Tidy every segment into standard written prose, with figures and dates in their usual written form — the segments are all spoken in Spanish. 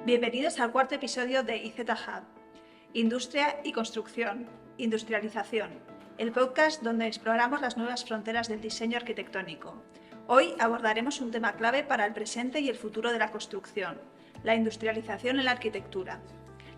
Bienvenidos al cuarto episodio de IZ Hub, Industria y Construcción, Industrialización, el podcast donde exploramos las nuevas fronteras del diseño arquitectónico. Hoy abordaremos un tema clave para el presente y el futuro de la construcción, la industrialización en la arquitectura.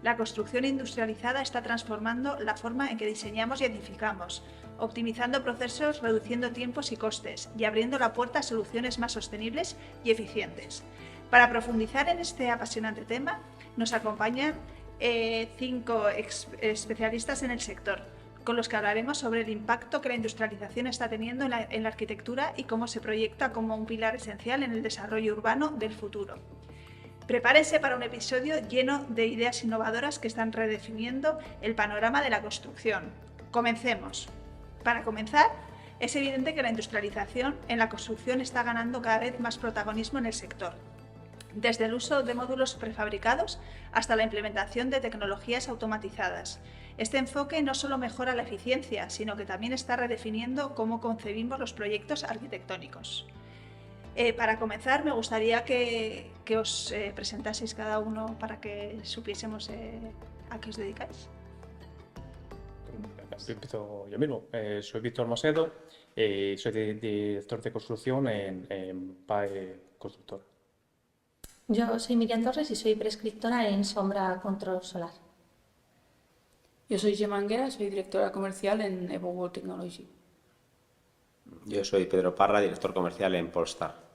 La construcción industrializada está transformando la forma en que diseñamos y edificamos, optimizando procesos, reduciendo tiempos y costes y abriendo la puerta a soluciones más sostenibles y eficientes. Para profundizar en este apasionante tema, nos acompañan 5 especialistas en el sector, con los que hablaremos sobre el impacto que la industrialización está teniendo en la arquitectura y cómo se proyecta como un pilar esencial en el desarrollo urbano del futuro. Prepárense para un episodio lleno de ideas innovadoras que están redefiniendo el panorama de la construcción. Comencemos. Para comenzar, es evidente que la industrialización en la construcción está ganando cada vez más protagonismo en el sector. Desde el uso de módulos prefabricados hasta la implementación de tecnologías automatizadas. Este enfoque no solo mejora la eficiencia, sino que también está redefiniendo cómo concebimos los proyectos arquitectónicos. Para comenzar, me gustaría que os presentaseis cada uno para que supiésemos a qué os dedicáis. Empiezo yo mismo. Soy Víctor Macedo, soy director de construcción en PAE Constructora. Yo soy Miriam Torres y soy prescriptora en Sombra Control Solar. Yo soy Gemma Anguera, soy directora comercial en EvoWorld Technology. Yo soy Pedro Parra, director comercial en Polestar.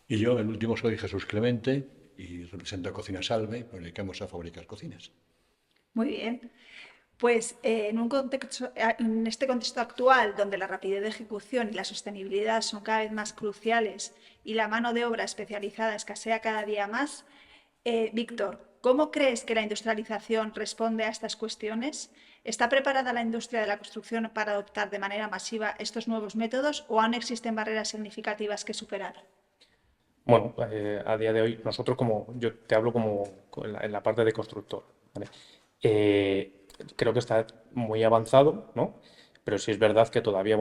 Y yo, el último, soy Jesús Clemente y represento a Cocina Salve, nos dedicamos a fabricar cocinas. Muy bien. Pues en este contexto actual, donde la rapidez de ejecución y la sostenibilidad son cada vez más cruciales y la mano de obra especializada escasea cada día más, Víctor, ¿cómo crees que la industrialización responde a estas cuestiones? ¿Está preparada la industria de la construcción para adoptar de manera masiva estos nuevos métodos o aún existen barreras significativas que superar? Bueno, a día de hoy, nosotros yo te hablo como en la parte de constructor, ¿vale? Creo que está muy avanzado, ¿no? Pero sí es verdad que todavía,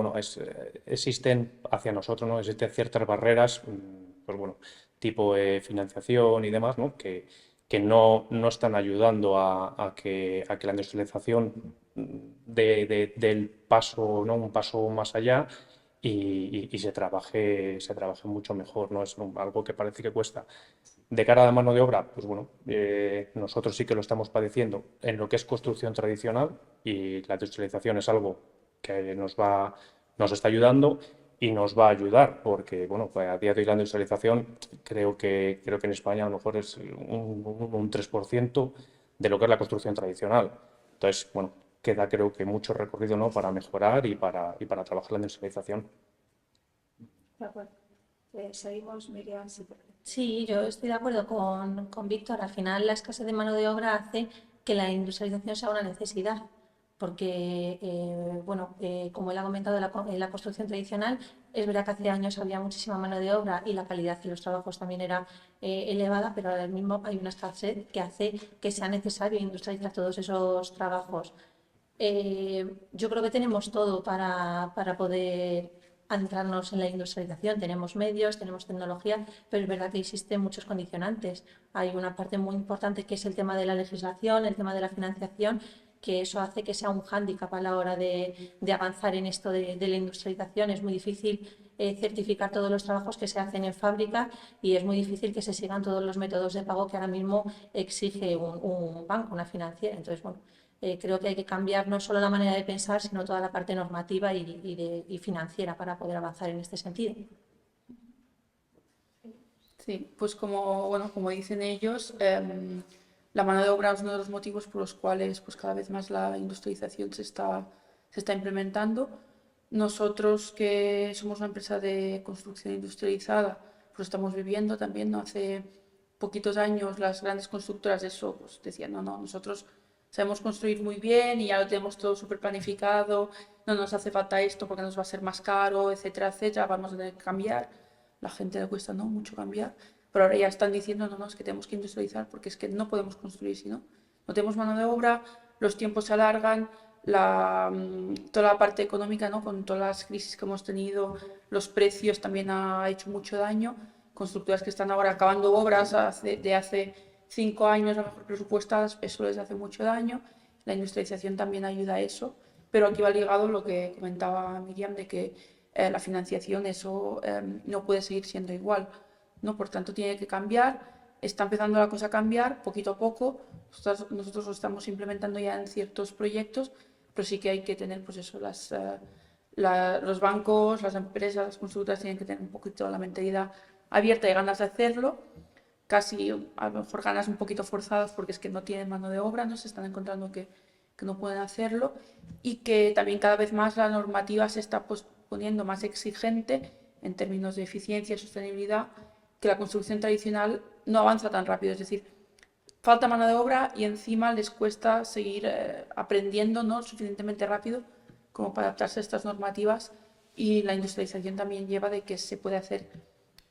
existen hacia nosotros, ¿no? Existen ciertas barreras, pues bueno, tipo financiación y demás, ¿no? Que no están ayudando a que la industrialización del paso, ¿no? Un paso más allá y se trabaje mucho mejor, ¿no? Es algo que parece que cuesta. De cara a la mano de obra, pues bueno, nosotros sí que lo estamos padeciendo en lo que es construcción tradicional y la industrialización es algo que nos está ayudando y nos va a ayudar porque, bueno, pues a día de hoy la industrialización creo que en España a lo mejor es un 3% de lo que es la construcción tradicional. Entonces, bueno, queda creo que mucho recorrido, ¿no? Para mejorar y para trabajar la industrialización. De acuerdo. Seguimos, Miriam. Sí, yo estoy de acuerdo con Víctor. Al final, la escasez de mano de obra hace que la industrialización sea una necesidad, porque, como él ha comentado, en la construcción tradicional, es verdad que hace años había muchísima mano de obra y la calidad de los trabajos también era elevada, pero ahora mismo hay una escasez que hace que sea necesario industrializar todos esos trabajos. Yo creo que tenemos todo para poder adentrarnos en la industrialización. Tenemos medios, tenemos tecnología, pero es verdad que existen muchos condicionantes. Hay una parte muy importante que es el tema de la legislación, el tema de la financiación, que eso hace que sea un hándicap a la hora de avanzar en esto de la industrialización. Es muy difícil certificar todos los trabajos que se hacen en fábrica y es muy difícil que se sigan todos los métodos de pago que ahora mismo exige un banco, una financiera. Entonces, bueno, creo que hay que cambiar no solo la manera de pensar, sino toda la parte normativa y financiera para poder avanzar en este sentido. Sí, pues como dicen ellos, la mano de obra es uno de los motivos por los cuales pues cada vez más la industrialización se está implementando. Nosotros, que somos una empresa de construcción industrializada, pues estamos viviendo también, ¿no? Hace poquitos años las grandes constructoras de eso pues decían, no, nosotros sabemos construir muy bien y ya lo tenemos todo súper planificado, no nos hace falta esto porque nos va a ser más caro, etcétera, etcétera, vamos a tener que cambiar. La gente le cuesta mucho cambiar, pero ahora ya están diciendo, no, es que tenemos que industrializar porque es que no podemos construir si no tenemos mano de obra, los tiempos se alargan, toda la parte económica, ¿no? Con todas las crisis que hemos tenido, los precios también ha hecho mucho daño. Constructoras que están ahora acabando obras de hace 5 años a lo mejor presupuestadas, eso les hace mucho daño. La industrialización también ayuda a eso, pero aquí va ligado lo que comentaba Miriam de que la financiación, eso no puede seguir siendo igual, ¿no? Por tanto, tiene que cambiar. Está empezando la cosa a cambiar poquito a poco. Nosotros lo estamos implementando ya en ciertos proyectos, pero sí que hay que tener, pues eso, los bancos, las empresas, las constructoras tienen que tener un poquito la mentalidad abierta y ganas de hacerlo. Casi a lo mejor ganas un poquito forzadas porque es que no tienen mano de obra, no se están encontrando que no pueden hacerlo, y que también cada vez más la normativa se está pues, poniendo más exigente en términos de eficiencia y sostenibilidad, que la construcción tradicional no avanza tan rápido. Es decir, falta mano de obra y encima les cuesta seguir aprendiendo, ¿no?, suficientemente rápido como para adaptarse a estas normativas, y la industrialización también lleva de que se puede hacer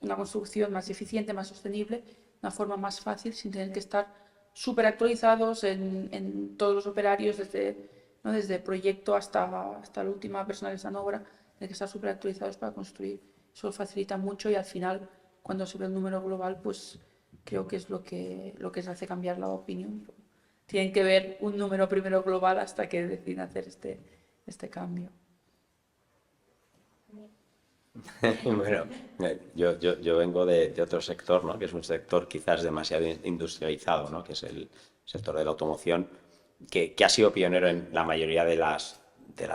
una construcción más eficiente, más sostenible, de una forma más fácil, sin tener que estar súper actualizados en todos los operarios, desde proyecto hasta la última persona que está en obra, tienen que estar súper actualizados para construir. Eso facilita mucho, y al final, cuando se ve el número global, pues creo que es lo que les hace cambiar la opinión. Tienen que ver un número primero global hasta que deciden hacer este cambio. Bueno, yo vengo de otro sector, ¿no?, que es un sector quizás demasiado industrializado, ¿no?, que es el sector de la automoción, que ha sido pionero en la mayoría de las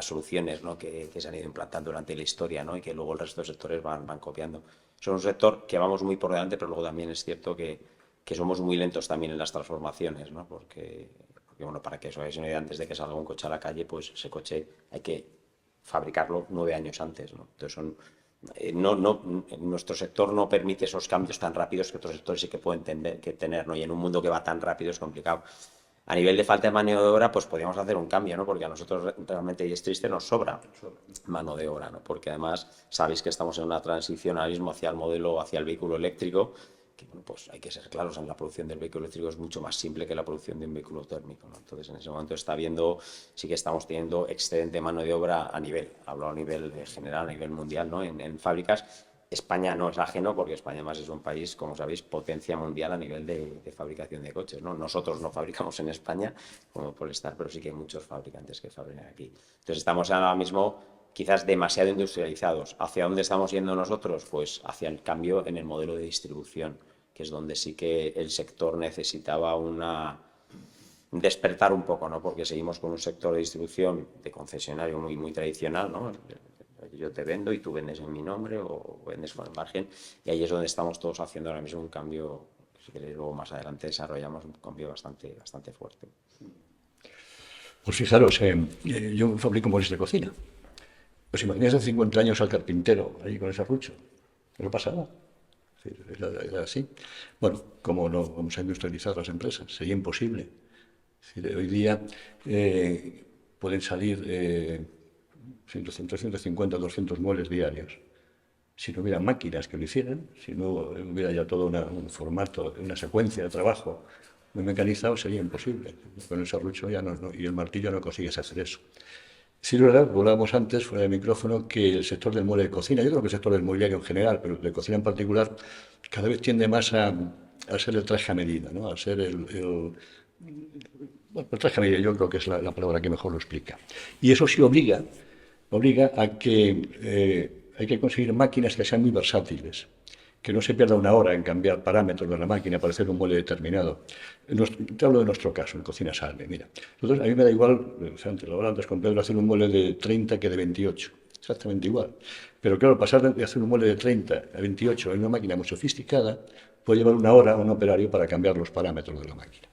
soluciones, ¿no?, que se han ido implantando durante la historia, ¿no?, y que luego el resto de sectores van copiando. Es un sector que vamos muy por delante, pero luego también es cierto que somos muy lentos también en las transformaciones, ¿no?, porque bueno, para que os hagáis una idea, antes de que salga un coche a la calle, pues ese coche hay que fabricarlo 9 años antes, ¿no? Entonces nuestro sector no permite esos cambios tan rápidos que otros sectores sí que pueden tener, ¿no? Y en un mundo que va tan rápido es complicado. A nivel de falta de mano de obra, pues podríamos hacer un cambio, ¿no?, porque a nosotros realmente, y es triste, nos sobra mano de obra, ¿no?, porque además sabéis que estamos en una transición ahora mismo hacia el vehículo eléctrico, que bueno, pues hay que ser claros, en la producción del vehículo eléctrico es mucho más simple que la producción de un vehículo térmico, ¿no? Entonces, en ese momento sí que estamos teniendo excedente de mano de obra hablo a nivel general, a nivel mundial, ¿no?, en fábricas. España no es ajeno, porque España además es un país, como sabéis, potencia mundial a nivel de fabricación de coches, ¿no? Nosotros no fabricamos en España como Polestar, pero sí que hay muchos fabricantes que fabrican aquí. Entonces estamos ahora mismo quizás demasiado industrializados. ¿Hacia dónde estamos yendo nosotros? Pues hacia el cambio en el modelo de distribución, que es donde sí que el sector necesitaba despertar un poco, ¿no?, porque seguimos con un sector de distribución de concesionario muy, muy tradicional, ¿no? Yo te vendo y tú vendes en mi nombre o vendes con el margen, y ahí es donde estamos todos haciendo ahora mismo un cambio, si queréis luego más adelante desarrollamos un cambio bastante fuerte. Pues fijaros, yo fabrico muebles de cocina. Pues imagináis hace 50 años al carpintero ahí con ese serrucho. No pasa nada. Era así. Bueno, ¿cómo no vamos a industrializar las empresas? Sería imposible. Es decir, hoy día pueden salir 150, 200 muebles diarios. Si no hubiera máquinas que lo hicieran, si no hubiera ya todo un formato, una secuencia de trabajo muy mecanizado, sería imposible. Con el serrucho y el martillo no consigues hacer eso. Sí, es verdad, hablábamos antes, fuera del micrófono, que el sector del mueble de cocina, yo creo que el sector del mobiliario en general, pero el de cocina en particular, cada vez tiende más a ser el traje a medida, ¿no?, a ser bueno, el traje a medida, yo creo que es la palabra que mejor lo explica. Y eso sí obliga a que hay que conseguir máquinas que sean muy versátiles, que no se pierda una hora en cambiar parámetros de la máquina para hacer un mueble determinado. Te hablo de nuestro caso, en Cocina Salve. Mira, a mí me da igual, lo hablaba antes con Pedro, hacer un mueble de 30 que de 28, exactamente igual. Pero claro, pasar de hacer un mueble de 30 a 28 en una máquina muy sofisticada puede llevar una hora a un operario para cambiar los parámetros de la máquina.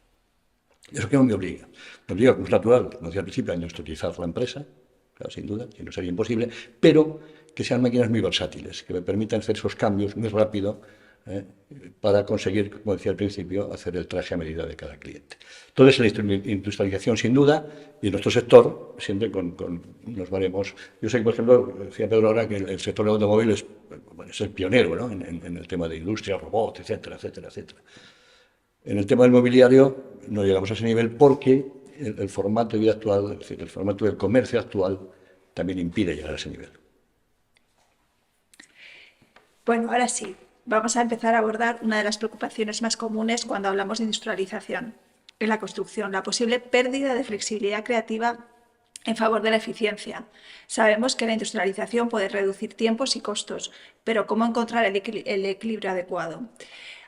¿Eso qué me obliga? Me obliga, como es natural, como decía al principio, a industrializar la empresa, claro, sin duda, y no sería imposible, pero que sean máquinas muy versátiles, que me permitan hacer esos cambios muy rápido para conseguir, como decía al principio, hacer el traje a medida de cada cliente. Entonces, la industrialización, sin duda, y nuestro sector, siempre con unos baremos. Yo sé que, por ejemplo, decía Pedro ahora que el sector del automóvil es el pionero, ¿no?, en el tema de industria, robots, etcétera, etcétera, etcétera. En el tema del mobiliario no llegamos a ese nivel porque el formato de vida actual, es decir, el formato del comercio actual, también impide llegar a ese nivel. Bueno, ahora sí, vamos a empezar a abordar una de las preocupaciones más comunes cuando hablamos de industrialización en la construcción, la posible pérdida de flexibilidad creativa en favor de la eficiencia. Sabemos que la industrialización puede reducir tiempos y costos, pero ¿cómo encontrar el equilibrio adecuado?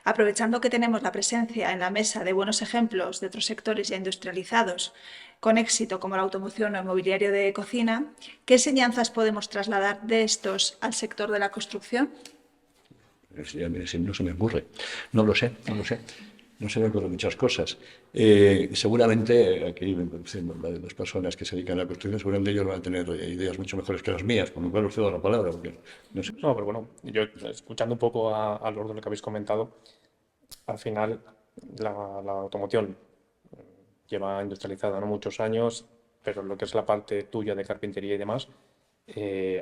Aprovechando que tenemos la presencia en la mesa de buenos ejemplos de otros sectores ya industrializados con éxito como la automoción o el mobiliario de cocina, ¿qué enseñanzas podemos trasladar de estos al sector de la construcción? No se me ocurre. No lo sé. No se me ocurren muchas cosas. Seguramente aquí las personas que se dedican a la construcción, seguramente ellos van a tener ideas mucho mejores que las mías, con lo cual os cedo la palabra, porque no sé. No, pero bueno, yo escuchando un poco a los de lo que habéis comentado, al final la automoción lleva industrializada, ¿no?, muchos años, pero lo que es la parte tuya de carpintería y demás,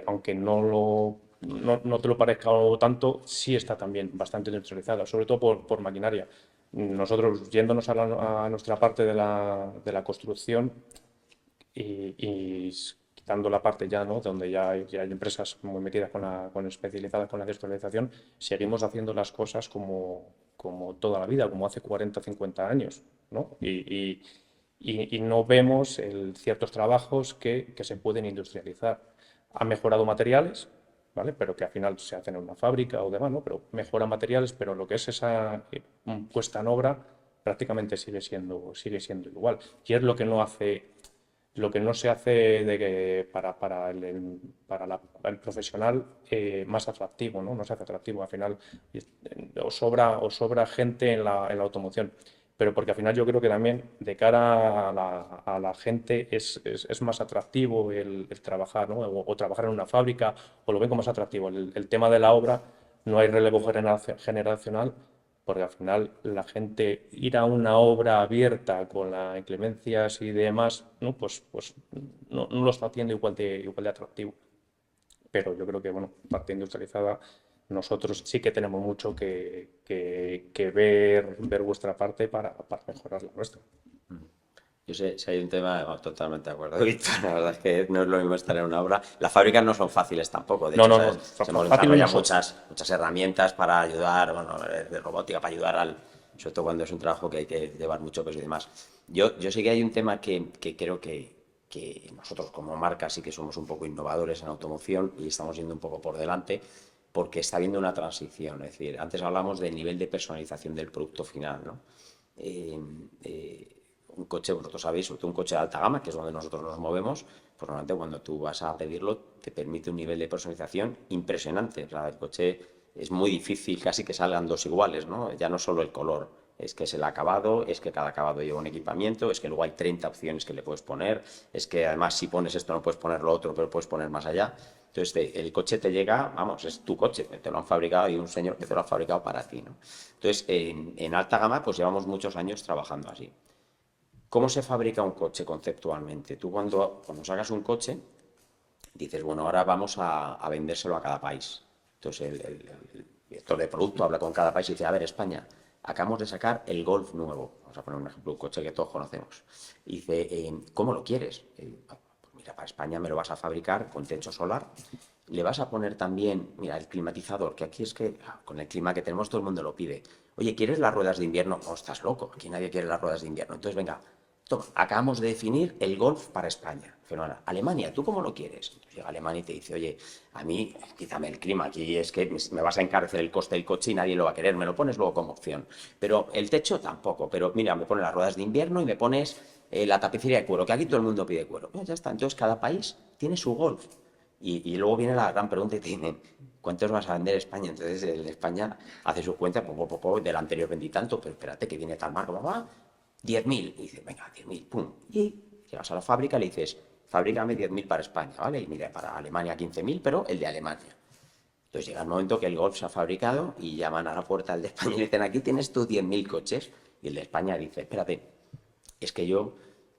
aunque no te lo parezca tanto, sí está también bastante industrializada, sobre todo por maquinaria. Nosotros, yéndonos a nuestra parte de la construcción y quitando la parte ya, ¿no?, donde ya hay empresas muy metidas especializadas con la industrialización, seguimos haciendo las cosas como toda la vida, como hace 40 o 50 años, ¿no? Y no vemos ciertos trabajos que se pueden industrializar. Han mejorado materiales, ¿vale?, pero que al final se hacen en una fábrica o demás, ¿no? Pero mejoran materiales, pero lo que es esa puesta en obra prácticamente sigue siendo igual. Y es lo que no se hace para el profesional más atractivo, ¿no? No se hace atractivo. Al final os sobra gente en la automoción. Pero porque al final yo creo que también de cara a la gente es más atractivo el trabajar, ¿no? O trabajar en una fábrica, o lo ven como más atractivo. El tema de la obra, no hay relevo generacional, porque al final la gente ir a una obra abierta con las inclemencias y demás, ¿no?, pues no lo está haciendo igual de atractivo. Pero yo creo que, bueno, parte industrializada, nosotros sí que tenemos mucho que ver vuestra parte para mejorar la nuestra. Yo sé, si hay un tema, totalmente de acuerdo, Víctor. La verdad es que no es lo mismo estar en una obra. Las fábricas no son fáciles tampoco. De hecho, No. se hemos Fácil desarrollado no son. muchas herramientas para ayudar, bueno, de robótica, para ayudar sobre todo cuando es un trabajo que hay que llevar mucho peso y demás. Yo sí que hay un tema que creo que nosotros como marca sí que somos un poco innovadores en automoción y estamos yendo un poco por delante, porque está habiendo una transición. Es decir, antes hablamos del nivel de personalización del producto final, ¿no? Un coche, vosotros sabéis, sobre todo un coche de alta gama, que es donde nosotros nos movemos, pues normalmente cuando tú vas a pedirlo te permite un nivel de personalización impresionante. O sea, el coche es muy difícil casi que salgan dos iguales, ¿no? Ya no solo el color, es que es el acabado, es que cada acabado lleva un equipamiento, es que luego hay 30 opciones que le puedes poner, es que además si pones esto no puedes poner lo otro, pero puedes poner más allá. Entonces el coche te llega, vamos, es tu coche, te lo han fabricado y un señor que te lo ha fabricado para ti, ¿no? Entonces en alta gama pues llevamos muchos años trabajando así. ¿Cómo se fabrica un coche conceptualmente? Tú cuando sacas un coche, dices, bueno, ahora vamos a vendérselo a cada país. Entonces el director de producto habla con cada país y dice, a ver, España, acabamos de sacar el Golf nuevo. Vamos a poner un ejemplo, un coche que todos conocemos. Y dice, ¿cómo lo quieres? Pues mira, para España me lo vas a fabricar con techo solar. Le vas a poner también, mira, el climatizador, que aquí es que con el clima que tenemos todo el mundo lo pide. Oye, ¿quieres las ruedas de invierno? No, estás loco, aquí nadie quiere las ruedas de invierno. Entonces, venga, toma, acabamos de definir el Golf para España. Fenomenal. Alemania, ¿tú cómo lo quieres? Entonces llega Alemania y te dice, oye, a mí, quítame el clima, aquí es que me vas a encarecer el coste del coche y nadie lo va a querer, me lo pones luego como opción. Pero el techo tampoco, pero mira, me pones las ruedas de invierno y me pones la tapicería de cuero, que aquí todo el mundo pide cuero. Pues ya está, entonces cada país tiene su Golf. Y luego viene la gran pregunta y te dicen, ¿cuántos vas a vender España? Entonces en España hace sus cuentas, del anterior vendí tanto, pero espérate que viene tal marca, mamá, 10.000. Y dices, venga, 10.000, pum. Y llegas a la fábrica y le dices, fabrícame 10.000 para España, ¿vale? Y mira, para Alemania 15.000, pero el de Alemania. Entonces llega el momento que el Golf se ha fabricado y llaman a la puerta del de España y le dicen, aquí tienes tus 10.000 coches. Y el de España dice, espérate, es que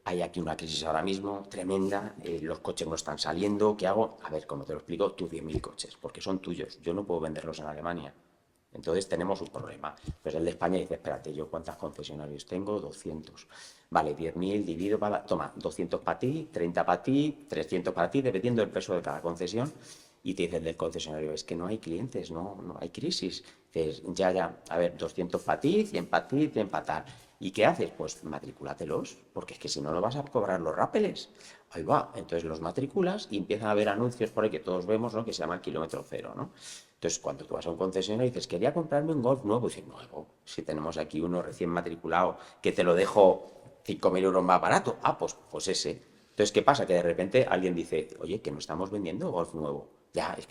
hay aquí una crisis ahora mismo tremenda, los coches no están saliendo, ¿qué hago? A ver, como te lo explico, tus 10.000 coches, porque son tuyos, yo no puedo venderlos en Alemania. Entonces tenemos un problema. Pues el de España dice, espérate, ¿yo cuántos concesionarios tengo? 200. Vale, 10.000 dividido para... Toma, 200 para ti, 30 para ti, 300 para ti, dependiendo del peso de cada concesión. Y te dice el del concesionario, es que no hay clientes, no hay crisis. Dices, ya, a ver, 200 para ti, 100 para ti, 100 para tal. ¿Y qué haces? Pues matricúlatelos, porque es que si no, no vas a cobrar los rápeles. Ahí va, entonces los matriculas y empiezan a haber anuncios por ahí que todos vemos, ¿no? Que se llaman kilómetro cero, ¿no? Entonces, cuando tú vas a un concesionario y dices, quería comprarme un Golf nuevo, y dices, nuevo, si tenemos aquí uno recién matriculado que te lo dejo 5.000 euros más barato, pues ese. Entonces, ¿qué pasa? Que de repente alguien dice, oye, que no estamos vendiendo Golf nuevo. Ya, es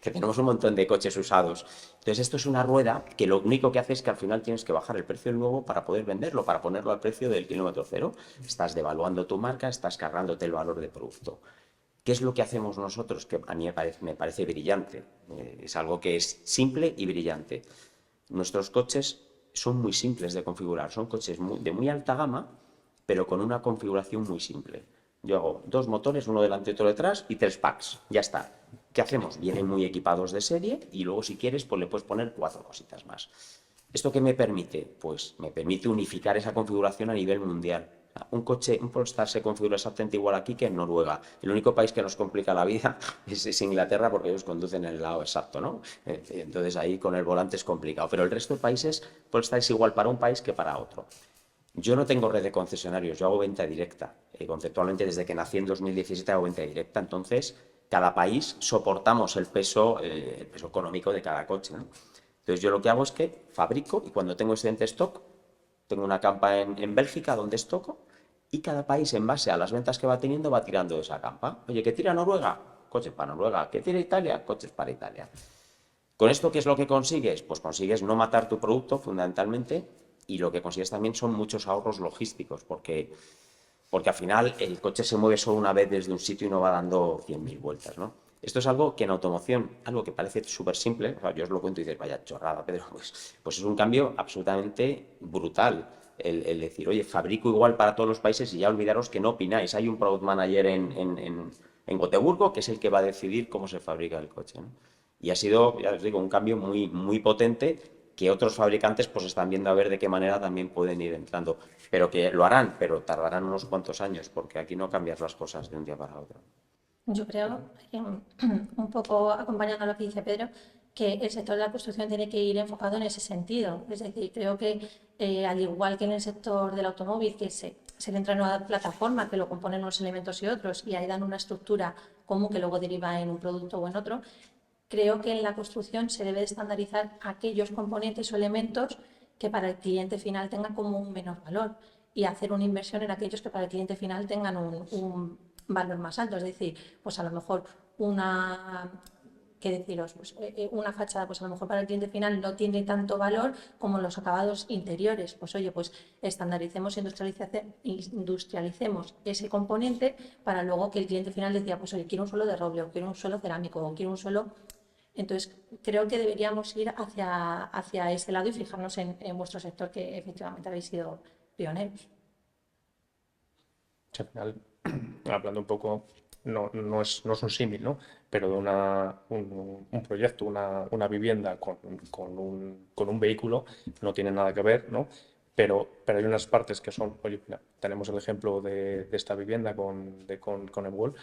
que tenemos un montón de coches usados. Entonces, esto es una rueda que lo único que hace es que al final tienes que bajar el precio del nuevo para poder venderlo, para ponerlo al precio del kilómetro cero. Estás devaluando tu marca, estás cargándote el valor de producto. ¿Qué es lo que hacemos nosotros? Que a mí me parece brillante. Es algo que es simple y brillante. Nuestros coches son muy simples de configurar. Son coches de muy alta gama, pero con una configuración muy simple. Yo hago 2 motores, uno delante y otro detrás, y 3 packs. Ya está. ¿Qué hacemos? Vienen muy equipados de serie y luego, si quieres, pues le puedes poner 4 cositas más. ¿Esto qué me permite? Pues me permite unificar esa configuración a nivel mundial. Un Polestar se configura exactamente igual aquí que en Noruega. El único país que nos complica la vida es Inglaterra, porque ellos conducen en el lado exacto, ¿no? Entonces ahí con el volante es complicado. Pero el resto de países, Polestar es igual para un país que para otro. Yo no tengo red de concesionarios, yo hago venta directa. Conceptualmente, desde que nací en 2017 hago venta directa. Entonces, cada país soportamos el peso económico de cada coche, ¿no? Entonces, yo lo que hago es que fabrico y cuando tengo excedente stock, tengo una campa en Bélgica donde estoco y cada país, en base a las ventas que va teniendo, va tirando de esa campa. Oye, ¿que tira Noruega? Coches para Noruega. ¿Que tira Italia? Coches para Italia. ¿Con esto qué es lo que consigues? Pues consigues no matar tu producto, fundamentalmente, y lo que consigues también son muchos ahorros logísticos, porque al final el coche se mueve solo una vez desde un sitio y no va dando 100.000 vueltas, ¿no? Esto es algo que en automoción, algo que parece súper simple, o sea, yo os lo cuento y dices, vaya chorrada, Pedro, pues es un cambio absolutamente brutal. El decir, oye, fabrico igual para todos los países y ya olvidaros que no opináis. Hay un product manager en Gotemburgo que es el que va a decidir cómo se fabrica el coche, ¿no? Y ha sido, ya os digo, un cambio muy, muy potente que otros fabricantes pues están viendo a ver de qué manera también pueden ir entrando. Pero que lo harán, pero tardarán unos cuantos años, porque aquí no cambias las cosas de un día para otro. Yo creo, un poco acompañando a lo que dice Pedro, que el sector de la construcción tiene que ir enfocado en ese sentido. Es decir, creo que al igual que en el sector del automóvil, que se le entra en una plataforma que lo componen unos elementos y otros y ahí dan una estructura común que luego deriva en un producto o en otro, creo que en la construcción se debe estandarizar aquellos componentes o elementos que para el cliente final tengan como un menor valor y hacer una inversión en aquellos que para el cliente final tengan un valor más alto. Es decir, pues a lo mejor una fachada, pues a lo mejor para el cliente final no tiene tanto valor como los acabados interiores. Pues oye, pues estandaricemos, industrialicemos ese componente para luego que el cliente final decía, pues oye, quiero un suelo de roble, o quiero un suelo cerámico, o quiero un suelo. Entonces, creo que deberíamos ir hacia ese lado y fijarnos en vuestro sector, que efectivamente habéis sido pioneros. Al final, hablando un poco, no es un símil, ¿no? Pero de un proyecto, una vivienda con un vehículo no tiene nada que ver, ¿no? Pero hay unas partes que son, oye, mira, tenemos el ejemplo de esta vivienda con el Wall.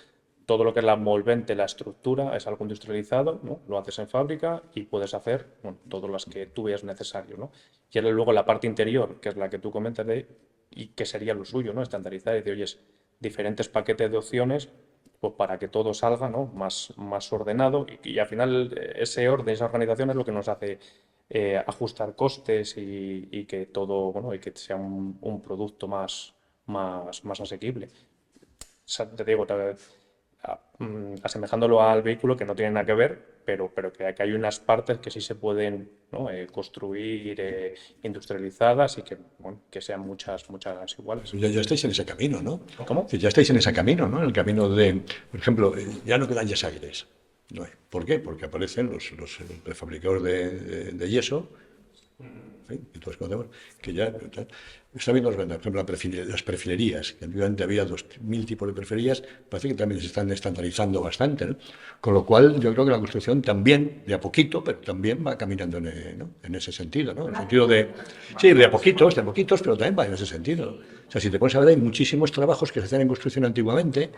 Todo lo que es la envolvente, la estructura, es algo industrializado, ¿no? Lo haces en fábrica y puedes hacer, bueno, todas las que tú veas necesario, ¿no? Y ahora luego la parte interior, que es la que tú comentas y que sería lo suyo, ¿no? Estandarizar y decir, oye, diferentes paquetes de opciones, pues para que todo salga, ¿no? más ordenado y al final ese orden, esa organización es lo que nos hace ajustar costes y que todo, bueno, y que sea un producto más asequible. O sea, te digo, asemejándolo al vehículo, que no tiene nada que ver, pero que hay unas partes que sí se pueden, ¿no? Construir industrializadas y que, bueno, que sean muchas iguales. Ya estáis en ese camino, ¿no? ¿Cómo? Ya estáis en ese camino, ¿no? En el camino de, por ejemplo, ya no quedan yesaires. No hay. ¿Por qué? Porque aparecen los fabricadores de yeso, que ya está viendo, por ejemplo, las perfilerías, que anteriormente había 2.000 tipos de perfilerías, parece que también se están estandarizando bastante, ¿no? Con lo cual, yo creo que la construcción también, de a poquito, pero también va caminando en ese sentido, ¿no? En el sentido de, sí, de a poquitos, pero también va en ese sentido. O sea, si te pones a ver, hay muchísimos trabajos que se hacían en construcción antiguamente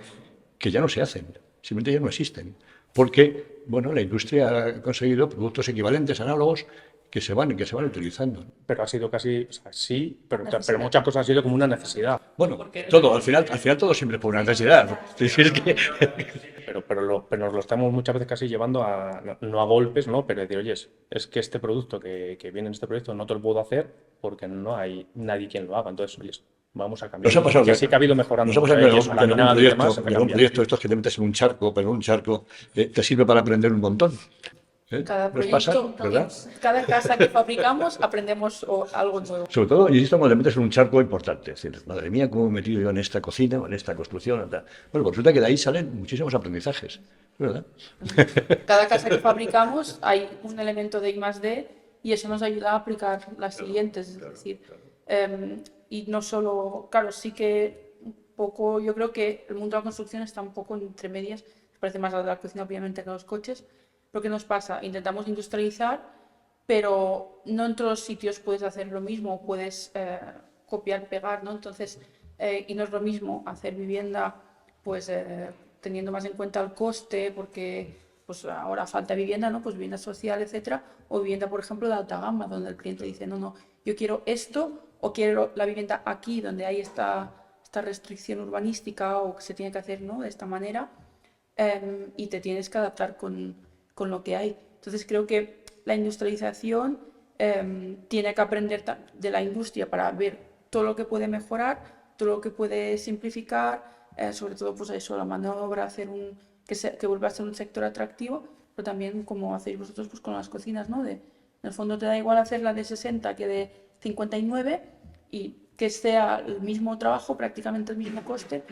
que ya no se hacen, simplemente ya no existen. porque, bueno, la industria ha conseguido productos equivalentes, análogos, que se van utilizando. Pero ha sido casi, o sea, sí, pero Necesidad. muchas cosas han sido como una necesidad. Bueno, todo, al final todo siempre por una necesidad. Es que, Pero nos lo estamos muchas veces casi llevando a, no a golpes, ¿no? Pero decir, oye, es que este producto que viene en este proyecto no te lo puedo hacer porque no hay nadie quien lo haga. Entonces, oye, vamos a cambiar. nos ha pasado Que sí que ha habido mejorando. nos ha pasado mucho, que y eso, en algún laminado y demás, proyecto, se en me algún cambia. proyecto estos que te metes en un charco, pero un charco te sirve para aprender un montón. Cada ¿Nos pasa? proyecto, ¿Verdad? cada casa que fabricamos aprendemos algo nuevo. Sobre todo, y esto cuando te metes en un charco importante. Es decir, madre mía, ¿cómo me he metido yo en esta cocina o en esta construcción? Tal. Bueno, pues resulta que de ahí salen muchísimos aprendizajes, ¿verdad? Cada casa que fabricamos hay un elemento de I+D y eso nos ayuda a aplicar las siguientes. Es decir, y no solo, claro, sí que un poco, yo creo que el mundo de la construcción está un poco entre medias, parece más a la cocina obviamente que a los coches. Pero ¿qué nos pasa? Intentamos industrializar, pero no en todos los sitios puedes hacer lo mismo, puedes copiar, pegar, ¿no? Entonces, y no es lo mismo hacer vivienda, pues teniendo más en cuenta el coste, porque pues ahora falta vivienda, ¿no? Pues vivienda social, etcétera, o vivienda, por ejemplo, de alta gama, donde el cliente dice, no, yo quiero esto, o quiero la vivienda aquí, donde hay esta restricción urbanística, o que se tiene que hacer, ¿no? De esta manera, y te tienes que adaptar con lo que hay. Entonces creo que la industrialización tiene que aprender de la industria para ver todo lo que puede mejorar, todo lo que puede simplificar, sobre todo pues eso, la mano de obra, hacer que vuelva a ser un sector atractivo, pero también como hacéis vosotros pues con las cocinas, ¿no? En el fondo te da igual hacerla de 60 que de 59 y que sea el mismo trabajo, prácticamente el mismo coste,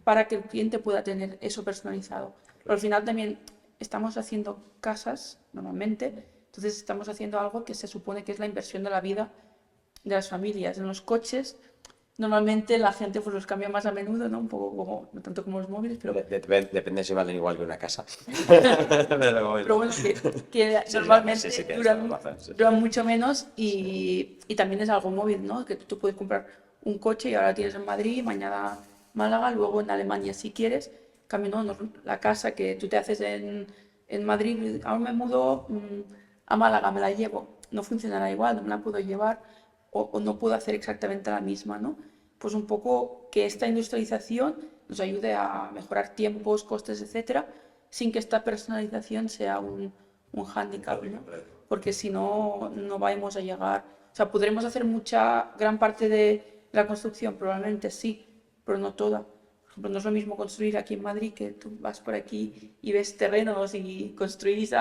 para que el cliente pueda tener eso personalizado. Pero al final también estamos haciendo casas normalmente, entonces estamos haciendo algo que se supone que es la inversión de la vida de las familias. En los coches, normalmente la gente pues los cambia más a menudo, ¿no? Un poco como, no tanto como los móviles, pero... Depende si valen igual que una casa. Pero bueno, que Sí, normalmente sí, que duran, está razón, sí. duran mucho menos y también es algo móvil, ¿no? Que tú puedes comprar un coche y ahora tienes en Madrid, mañana Málaga, luego en Alemania si quieres. Cambio, no, la casa que tú te haces en Madrid, ahora me mudo a Málaga, me la llevo. No funcionará igual, no me la puedo llevar o no puedo hacer exactamente la misma, ¿no? Pues un poco que esta industrialización nos ayude a mejorar tiempos, costes, etcétera, sin que esta personalización sea un hándicap, ¿no? Porque si no, no vamos a llegar. O sea, podremos hacer gran parte de la construcción, probablemente sí, pero no toda. Por ejemplo, no es lo mismo construir aquí en Madrid, que tú vas por aquí y ves terrenos y construís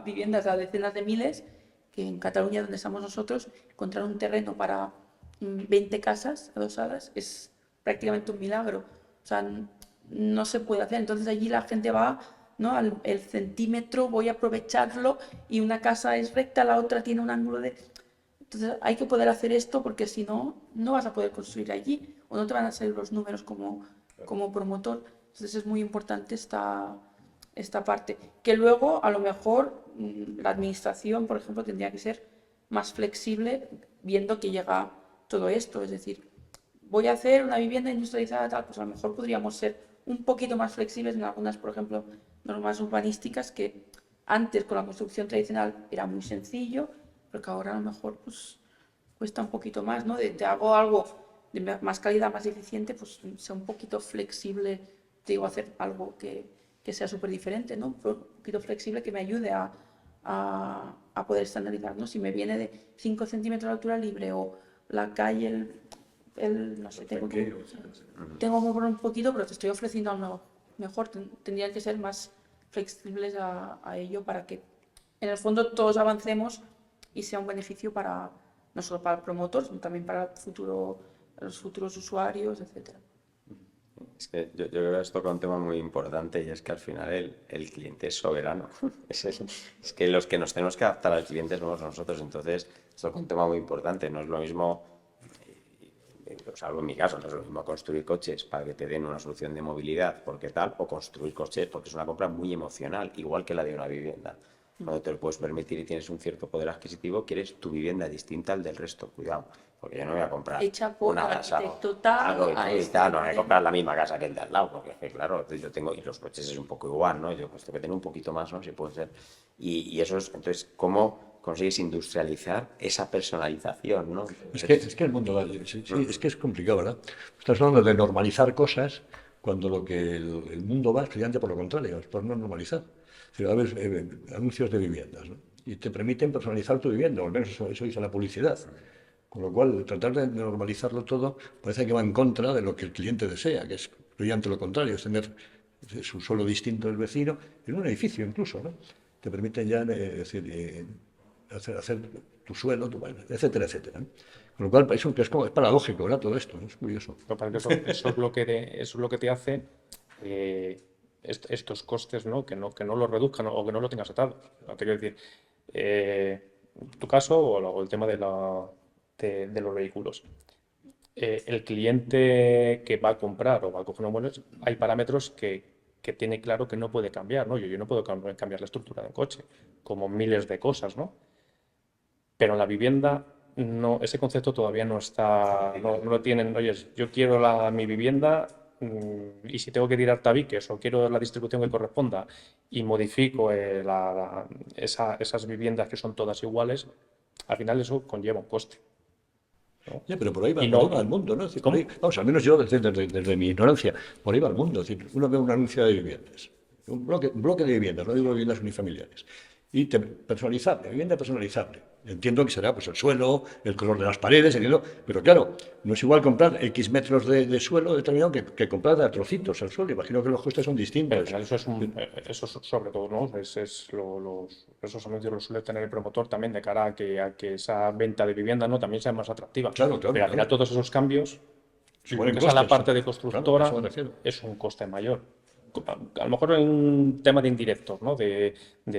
viviendas a decenas de miles, que en Cataluña, donde estamos nosotros, encontrar un terreno para 20 casas adosadas es prácticamente un milagro. O sea, no se puede hacer. Entonces allí la gente va, ¿no? El centímetro, voy a aprovecharlo y una casa es recta, la otra tiene un ángulo de... Entonces hay que poder hacer esto porque si no, no vas a poder construir allí o no te van a salir los números como promotor. Entonces es muy importante esta parte. Que luego, a lo mejor, la administración, por ejemplo, tendría que ser más flexible viendo que llega todo esto. Es decir, voy a hacer una vivienda industrializada tal, pues a lo mejor podríamos ser un poquito más flexibles en algunas, por ejemplo, normas urbanísticas que antes con la construcción tradicional era muy sencillo, pero que ahora a lo mejor pues cuesta un poquito más, ¿no? Te hago algo de más calidad, más eficiente, pues sea un poquito flexible, te digo, hacer algo que sea súper diferente, ¿no? Pero un poquito flexible que me ayude a poder estandarizar, ¿no? Si me viene de 5 centímetros de altura libre o la calle, no sé, tengo que poner un poquito, pero te estoy ofreciendo algo mejor. Tendrían que ser más flexibles a ello para que en el fondo todos avancemos y sea un beneficio no solo para el promotor, sino también para los futuros usuarios, etcétera. Es que yo creo que has tocado un tema muy importante y es que al final el cliente es soberano. Es que los que nos tenemos que adaptar al cliente somos nosotros. Entonces, esto es un tema muy importante. No es lo mismo, salvo en mi caso, no es lo mismo construir coches para que te den una solución de movilidad porque tal, o construir coches porque es una compra muy emocional, igual que la de una vivienda. Cuando te lo puedes permitir y tienes un cierto poder adquisitivo, quieres tu vivienda distinta al del resto. Cuidado, porque yo no voy a comprar Hecha por una casa arquitecto tal, algo a y este tal, no voy a nivel. comprar la misma casa que el de al lado, porque es que, claro, yo tengo, y los coches es un poco igual, ¿no? Yo pues tengo que tener un poquito más, ¿no? Si puede ser. Y eso es, entonces, ¿cómo consigues industrializar esa personalización, ¿no? Es que el mundo, sí, sí, es que es complicado, ¿verdad? Estás hablando de normalizar cosas cuando lo que el mundo va es precisamente por lo contrario, es por no normalizar. Es decir, a ver, anuncios de viviendas, ¿no? Y te permiten personalizar tu vivienda, o al menos eso dice la publicidad. Con lo cual, tratar de normalizarlo todo parece que va en contra de lo que el cliente desea, que es precisamente lo contrario, es tener su suelo distinto del vecino, en un edificio incluso, ¿no? Te permiten ya, hacer tu suelo, bueno, etcétera, etcétera, ¿no? Con lo cual, es paradójico, ¿verdad? Todo esto, ¿no? Es curioso. Lo que pasa es que eso es eso es lo que te hace estos costes, ¿no? Que no los reduzcan o que no lo tengas atado. Te quiero decir, tu caso o el tema de los vehículos. El cliente que va a comprar o va a coger un mueble, hay parámetros que tiene claro que no puede cambiar, ¿no? Yo no puedo cambiar la estructura del coche, como miles de cosas, ¿no? Pero en la vivienda no, ese concepto todavía no está, no lo tienen. Oye, yo quiero mi vivienda y si tengo que tirar tabiques o quiero la distribución que corresponda y modifico esas viviendas que son todas iguales, al final eso conlleva un coste, ¿no? Ya, pero Y por ahí no, va el mundo, ¿no? Es decir, ¿cómo? vamos, al menos yo desde mi ignorancia, por ahí va el mundo. Es decir, uno ve un anuncio de viviendas, un bloque de viviendas, no digo viviendas unifamiliares, y personalizable, vivienda personalizable. Entiendo que será pues el suelo, el color de las paredes, entiendo, pero claro, no es igual comprar X metros de suelo determinado que comprar a trocitos el suelo. Imagino que los costes son Pero al distintos. final eso es sobre todo, ¿no? Esos anuncios los suele tener el promotor también de cara a que esa venta de vivienda, ¿no? También sea más atractiva. Claro, claro, Pero al final claro. todos esos cambios, lo Suponen que es a la costes. parte de Claro, a eso constructora, me refiero. es un coste mayor. A lo mejor en un tema de indirectos, ¿no? De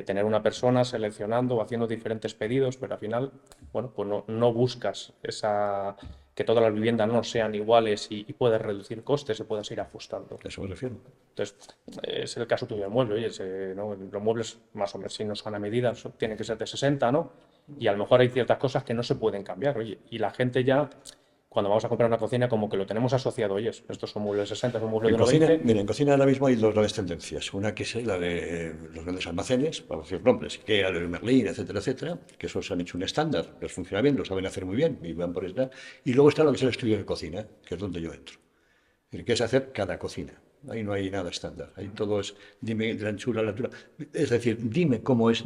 tener una persona seleccionando o haciendo diferentes pedidos, pero al final, bueno, pues no buscas que todas las viviendas no sean iguales y puedes reducir costes y puedes ir ajustando. A eso me refiero. Entonces, es el caso tuyo del mueble. Oye, ¿no? Los muebles, más o menos, si no son a medida, tienen que ser de 60, ¿no? Y a lo mejor hay ciertas cosas que no se pueden cambiar, oye. Y la gente ya, cuando vamos a comprar una cocina, como que lo tenemos asociado, oye, estos son muebles de 60, son muebles En de cocina, 90. mira, en cocina ahora mismo hay dos grandes tendencias. Una que es la de los grandes almacenes, para decir nombres, IKEA, Leroy Merlin, etcétera, etcétera, que esos han hecho un estándar, les funciona bien, lo saben hacer muy bien y van por esta. Y luego está lo que es el estudio de cocina, que es donde yo entro. Es decir, que es hacer cada cocina. Ahí no hay nada estándar. Ahí todo es, dime la anchura, la altura. Es decir, dime cómo es,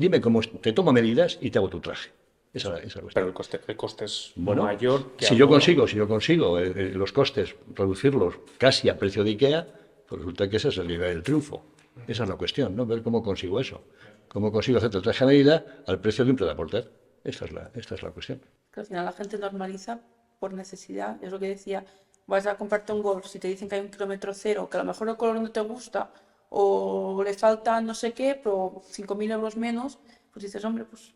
te tomo medidas y te hago tu traje. Esa es la Pero cuestión. el coste es Bueno, mayor que si yo alguno. consigo los costes, reducirlos casi a precio de IKEA, pues resulta que esa es la idea del triunfo. Esa es la cuestión, ¿no? Ver cómo consigo eso. Cómo consigo hacer el traje a medida al precio de un Pret-a-Porter. Esta es la cuestión. Que al final la gente normaliza por necesidad. Es lo que decía, vas a comprarte un Golf, si te dicen que hay un kilómetro cero, que a lo mejor el color no te gusta o le falta no sé qué, pero 5.000 euros menos, pues dices, hombre, pues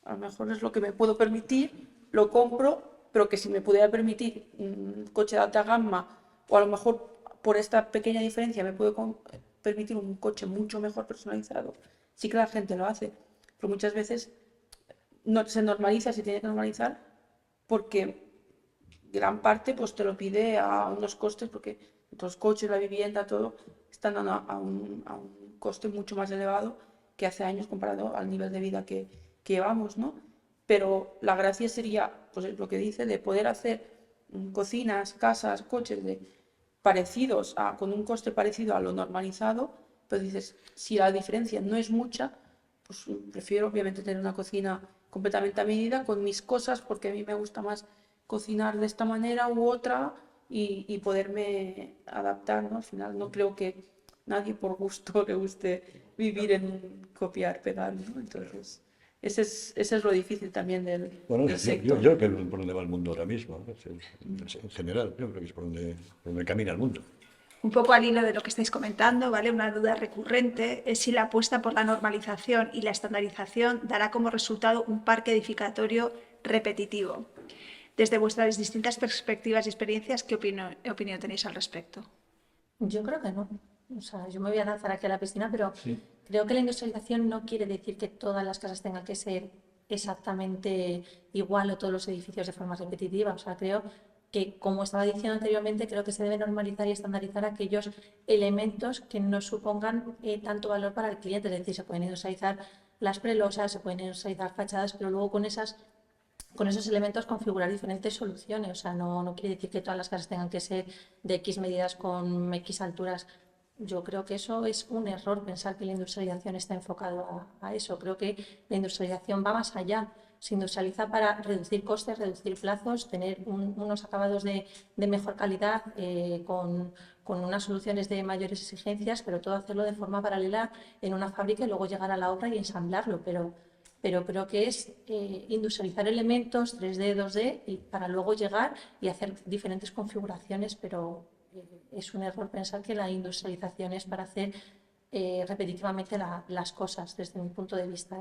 a lo mejor es lo que me puedo permitir, lo compro, pero que si me pudiera permitir un coche de alta gama o a lo mejor por esta pequeña diferencia me puedo permitir un coche mucho mejor personalizado, sí que la gente lo hace, pero muchas veces no se normaliza, se tiene que normalizar porque gran parte pues te lo pide a unos costes porque los coches, la vivienda, todo están a un coste mucho más elevado que hace años comparado al nivel de vida que llevamos, ¿no? Pero la gracia sería, pues lo que dice, de poder hacer cocinas, casas, coches parecidos con un coste parecido a lo normalizado, pero dices, si la diferencia no es mucha, pues prefiero obviamente tener una cocina completamente a medida con mis cosas porque a mí me gusta más cocinar de esta manera u otra y poderme adaptar, ¿no? Al final no creo que nadie por gusto le guste vivir en copiar, pegar, ¿no? Entonces, ese es lo difícil también Bueno, del yo sector. creo que es por donde va el mundo ahora mismo, ¿no? En general, yo creo que es por donde camina el mundo. Un poco al hilo de lo que estáis comentando, ¿vale? Una duda recurrente es si la apuesta por la normalización y la estandarización dará como resultado un parque edificatorio repetitivo. Desde vuestras distintas perspectivas y experiencias, ¿qué opinión tenéis al respecto? Yo creo que no. O sea, yo me voy a lanzar aquí a la piscina, pero creo que la industrialización no quiere decir que todas las casas tengan que ser exactamente igual o todos los edificios de forma repetitiva. O sea, creo que, como estaba diciendo anteriormente, creo que se debe normalizar y estandarizar aquellos elementos que no supongan tanto valor para el cliente. Es decir, se pueden industrializar las prelosas, se pueden industrializar fachadas, pero luego con esos elementos configurar diferentes soluciones. O sea, no quiere decir que todas las casas tengan que ser de X medidas con X alturas. Yo creo que eso es un error, pensar que la industrialización está enfocado a eso. Creo que la industrialización va más allá. Se industrializa para reducir costes, reducir plazos, tener unos acabados de mejor calidad, con unas soluciones de mayores exigencias, pero todo hacerlo de forma paralela en una fábrica y luego llegar a la obra y ensamblarlo. Pero creo que es industrializar elementos 3D, 2D, y para luego llegar y hacer diferentes configuraciones, pero es un error pensar que la industrialización es para hacer repetitivamente las cosas, desde mi punto de vista.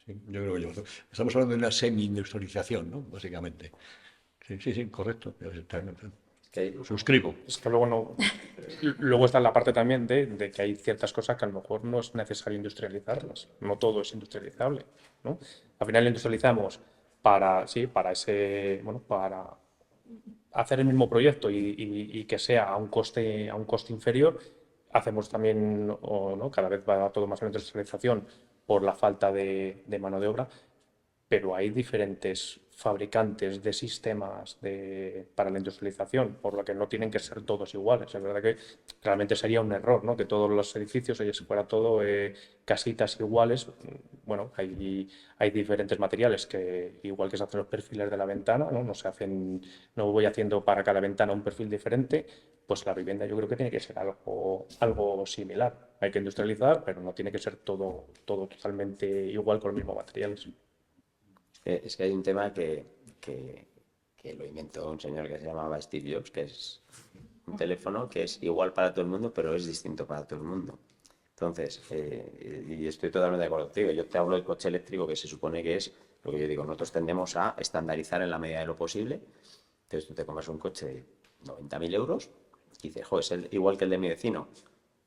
Sí, yo creo que lleva razón. Estamos hablando de una semi-industrialización, ¿no? Básicamente. Sí, correcto. Suscribo. Es que luego está la parte también de que hay ciertas cosas que a lo mejor no es necesario industrializarlas. No todo es industrializable, ¿no? Al final industrializamos para hacer el mismo proyecto y que sea a un coste inferior. Hacemos también, ¿no? Cada vez va todo más a la industrialización por la falta de mano de obra, pero hay diferentes fabricantes de sistemas para la industrialización, por lo que no tienen que ser todos iguales. Es verdad que realmente sería un error, ¿no? Que todos los edificios, oye, si fuera todo casitas iguales. Bueno, hay diferentes materiales que, igual que se hacen los perfiles de la ventana, ¿no? No voy haciendo para cada ventana un perfil diferente. Pues la vivienda yo creo que tiene que ser algo similar. Hay que industrializar, pero no tiene que ser todo totalmente igual con los mismos materiales. Es que hay un tema que lo inventó un señor que se llamaba Steve Jobs, que es un teléfono que es igual para todo el mundo, pero es distinto para todo el mundo. Entonces, y estoy totalmente de acuerdo contigo, yo te hablo del coche eléctrico, que se supone que es lo que yo digo, nosotros tendemos a estandarizar en la medida de lo posible. Entonces tú te compras un coche de 90.000 euros y dices, joder, es igual que el de mi vecino.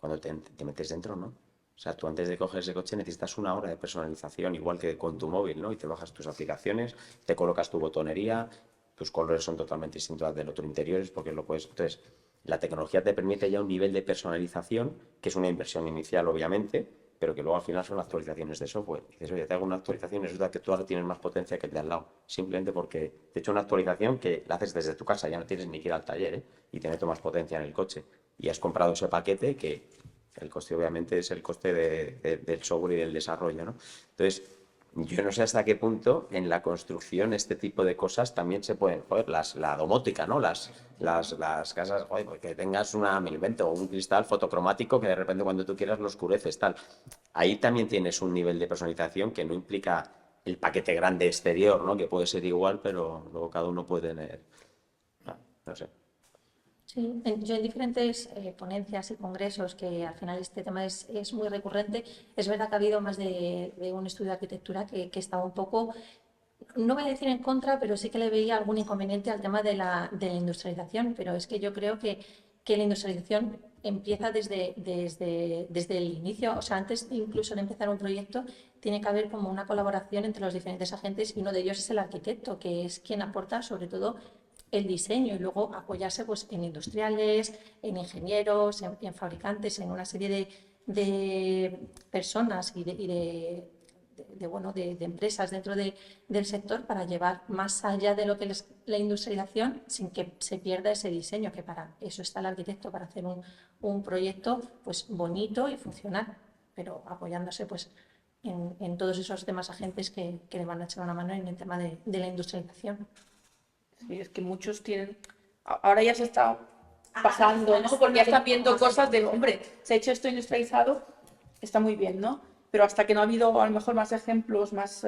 Cuando te metes dentro, ¿no? O sea, tú antes de coger ese coche necesitas una hora de personalización, igual que con tu móvil, ¿no? Y te bajas tus aplicaciones, te colocas tu botonería, tus colores son totalmente distintos a los del otro interiores, porque lo puedes... Entonces, la tecnología te permite ya un nivel de personalización, que es una inversión inicial, obviamente, pero que luego al final son actualizaciones de software. Y dices, oye, te hago una actualización y resulta que tú ahora tienes más potencia que el de al lado. Simplemente porque te he hecho una actualización que la haces desde tu casa, ya no tienes ni que ir al taller, ¿eh? Y te meto más potencia en el coche. Y has comprado ese paquete que... El coste obviamente es el coste del software y del desarrollo, ¿no? Entonces, yo no sé hasta qué punto en la construcción este tipo de cosas también se pueden, joder, la domótica, ¿no? Las casas, joder, pues que tengas me invento, un cristal fotocromático que de repente cuando tú quieras lo oscureces, tal. Ahí también tienes un nivel de personalización que no implica el paquete grande exterior, ¿no? Que puede ser igual, pero luego cada uno puede tener, no sé. Sí, yo en diferentes ponencias y congresos, que al final este tema es muy recurrente, es verdad que ha habido más de un estudio de arquitectura que estaba un poco, no voy a decir en contra, pero sí que le veía algún inconveniente al tema de la industrialización, pero es que yo creo que la industrialización empieza desde el inicio. O sea, antes incluso de empezar un proyecto tiene que haber como una colaboración entre los diferentes agentes, y uno de ellos es el arquitecto, que es quien aporta sobre todo el diseño, y luego apoyarse pues en industriales, en ingenieros, en fabricantes, en una serie de personas y de empresas dentro del sector, para llevar más allá de lo que es la industrialización, sin que se pierda ese diseño, que para eso está el arquitecto, para hacer un proyecto pues bonito y funcional, pero apoyándose pues en todos esos demás agentes que le van a echar una mano en el tema de la industrialización. Sí, es que muchos tienen... Ahora ya se está pasando, ¿no? Porque ya están viendo cosas de, hombre, se ha hecho esto industrializado, está muy bien, ¿no? Pero hasta que no ha habido a lo mejor más ejemplos, más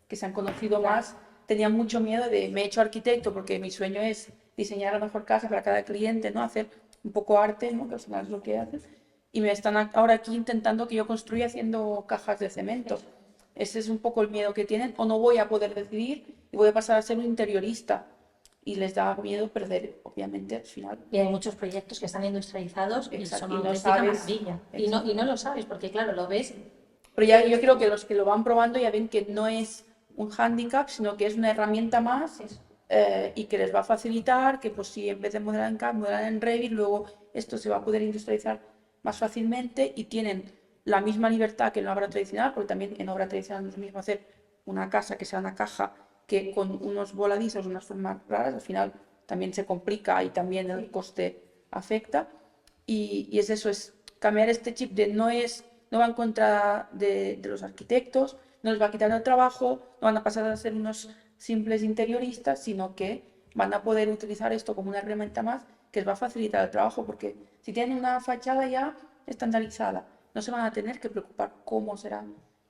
que se han conocido más, tenía mucho miedo de, me he hecho arquitecto porque mi sueño es diseñar la mejor casa para cada cliente, ¿no? Hacer un poco arte, ¿no? Que al final es lo que hacen. Y me están ahora aquí intentando que yo construya haciendo cajas de cemento. Ese es un poco el miedo que tienen, o no voy a poder decidir y voy a pasar a ser un interiorista. y les da miedo perder, obviamente, al final. Y hay muchos proyectos que están industrializados y Exacto, son y una no auténtica sabes. maravilla. Y Exacto. no lo sabes, porque claro, lo ves. Pero ya yo creo que los que lo van probando ya ven que no es un hándicap, sino que es una herramienta más y que les va a facilitar que pues si en vez de modelar en CAD, modelan en Revit, luego esto se va a poder industrializar más fácilmente y tienen la misma libertad que en la obra tradicional, porque también en obra tradicional no es lo mismo hacer una casa que sea una caja que con unos voladizos, unas formas raras, al final también se complica y también el coste afecta. Y es eso, es cambiar este chip de no va en contra de los arquitectos, no les va a quitar el trabajo, no van a pasar a ser unos simples interioristas, sino que van a poder utilizar esto como una herramienta más que les va a facilitar el trabajo, porque si tienen una fachada ya estandarizada, no se van a tener que preocupar cómo será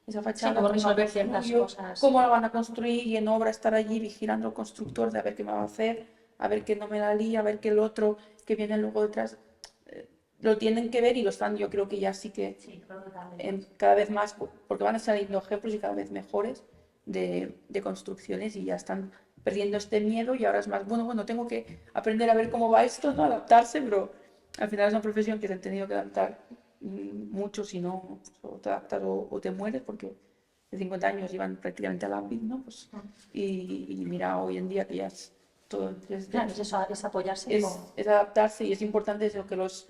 esa fachada, cómo cómo la resolver ciertas construyo, cosas. cómo la van a construir y en obra estar allí vigilando al constructor de a ver qué me va a hacer, a ver que no me la lía, a ver que el otro que viene luego detrás lo tienen que ver y lo están, yo creo que ya sí que cada vez más, porque van a saliendo ejemplos y cada vez mejores de construcciones y ya están perdiendo este miedo y ahora es más, bueno, tengo que aprender a ver cómo va esto, ¿no? Adaptarse, pero al final es una profesión que se han tenido que adaptar mucho, si no, pues, o te adaptas o te mueres, porque de 50 años iban prácticamente al lápiz, ¿no? Pues, y mira, hoy en día que ya es todo en 3D. Claro, es eso, es apoyarse. Es adaptarse y es importante eso, que los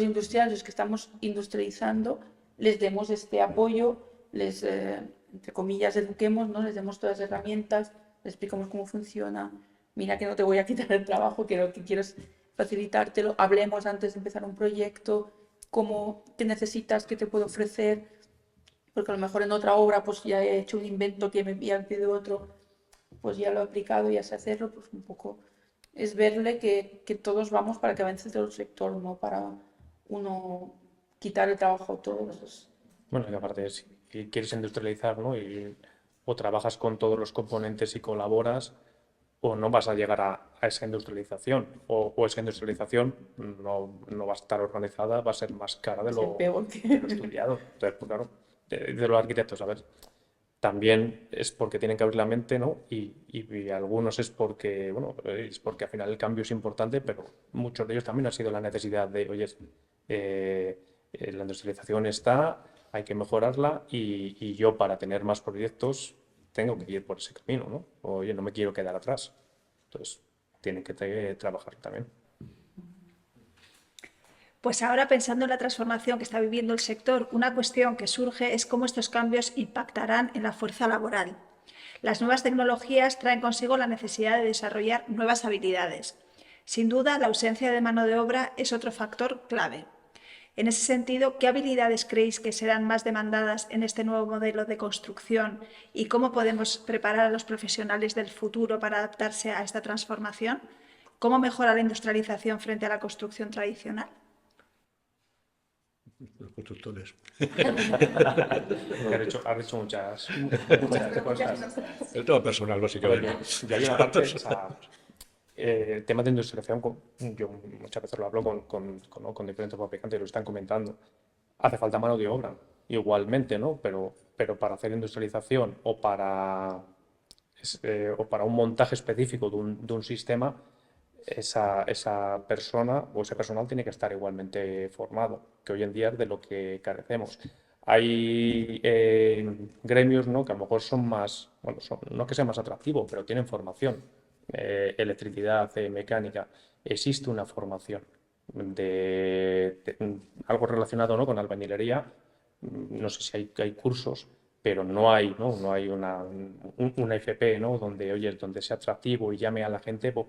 industriales, los que estamos industrializando, les demos este apoyo, les, entre comillas, eduquemos, ¿no? Les demos todas las herramientas, les explicamos cómo funciona. Mira que no te voy a quitar el trabajo, que lo que quiero es facilitártelo. Hablemos antes de empezar un proyecto, qué necesitas, qué te puedo ofrecer, porque a lo mejor en otra obra pues ya he hecho un invento que me había pedido otro, pues ya lo he aplicado, ya sé hacerlo, pues un poco es verle que todos vamos para que avance todo el sector, no para uno quitar el trabajo a todos. Bueno, y aparte, si quieres industrializar, ¿no? O trabajas con todos los componentes y colaboras, o no vas a llegar a esa industrialización, o esa industrialización no va a estar organizada, va a ser más cara de Es el lo, peor de lo estudiado. Entonces, pues claro, de los arquitectos, a ver, también es porque tienen que abrir la mente, ¿no? Y algunos es porque, bueno, es porque al final el cambio es importante, pero muchos de ellos también ha sido la necesidad de, oye, la industrialización está, hay que mejorarla y yo para tener más proyectos tengo que ir por ese camino, ¿no? Oye, no me quiero quedar atrás. Entonces, tienen que trabajar también. Pues ahora, pensando en la transformación que está viviendo el sector, una cuestión que surge es cómo estos cambios impactarán en la fuerza laboral. Las nuevas tecnologías traen consigo la necesidad de desarrollar nuevas habilidades. Sin duda, la ausencia de mano de obra es otro factor clave. En ese sentido, ¿qué habilidades creéis que serán más demandadas en este nuevo modelo de construcción y cómo podemos preparar a los profesionales del futuro para adaptarse a esta transformación? ¿Cómo mejora la industrialización frente a la construcción tradicional? Los constructores. Has hecho muchas cosas. El tema personal, básicamente. Yo hay una parte, el tema de industrialización, yo muchas veces lo hablo con diferentes fabricantes y lo están comentando. Hace falta mano de obra, igualmente, ¿no? Pero para hacer industrialización o para un montaje específico de un sistema, esa persona o ese personal tiene que estar igualmente formado, que hoy en día es de lo que carecemos. Hay gremios, ¿no? Que a lo mejor son más, bueno, no que sea más atractivos, pero tienen formación. Electricidad, mecánica, existe una formación de algo relacionado, ¿no? Con albañilería. No sé si hay cursos, pero no hay una FP, ¿no? Donde sea atractivo y llame a la gente pues,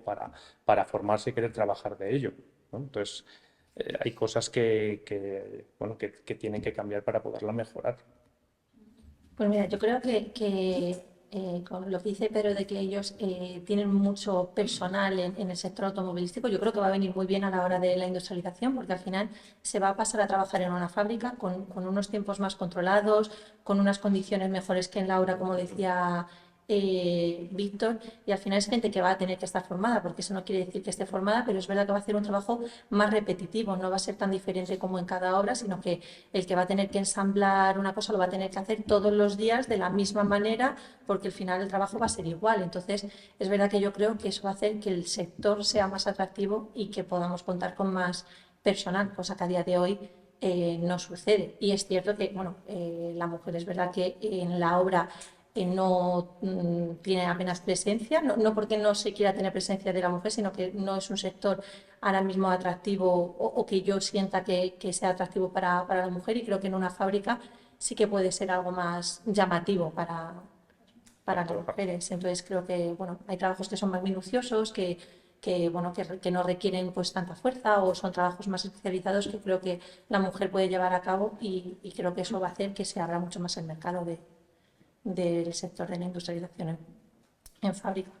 para formarse y querer trabajar de ello, ¿no? Entonces, hay cosas bueno, que tienen que cambiar para poderla mejorar. Pues mira, yo creo que con lo que dice Pedro de que ellos tienen mucho personal en el sector automovilístico, yo creo que va a venir muy bien a la hora de la industrialización, porque al final se va a pasar a trabajar en una fábrica con unos tiempos más controlados, con unas condiciones mejores que en la obra, como decía Víctor, y al final es gente que va a tener que estar formada, porque eso no quiere decir que esté formada, pero es verdad que va a hacer un trabajo más repetitivo, no va a ser tan diferente como en cada obra, sino que el que va a tener que ensamblar una cosa lo va a tener que hacer todos los días de la misma manera, porque al final el trabajo va a ser igual. Entonces, es verdad que yo creo que eso va a hacer que el sector sea más atractivo y que podamos contar con más personal, cosa que a día de hoy no sucede. Y es cierto que, bueno, la mujer es verdad que en la obra no tiene apenas presencia, no porque no se quiera tener presencia de la mujer, sino que no es un sector ahora mismo atractivo o que yo sienta que sea atractivo para la mujer, y creo que en una fábrica sí que puede ser algo más llamativo para las mujeres. Entonces creo que bueno, hay trabajos que son más minuciosos, bueno, que no requieren pues tanta fuerza, o son trabajos más especializados que creo que la mujer puede llevar a cabo, y creo que eso va a hacer que se abra mucho más el mercado del sector de la industrialización en fábrica.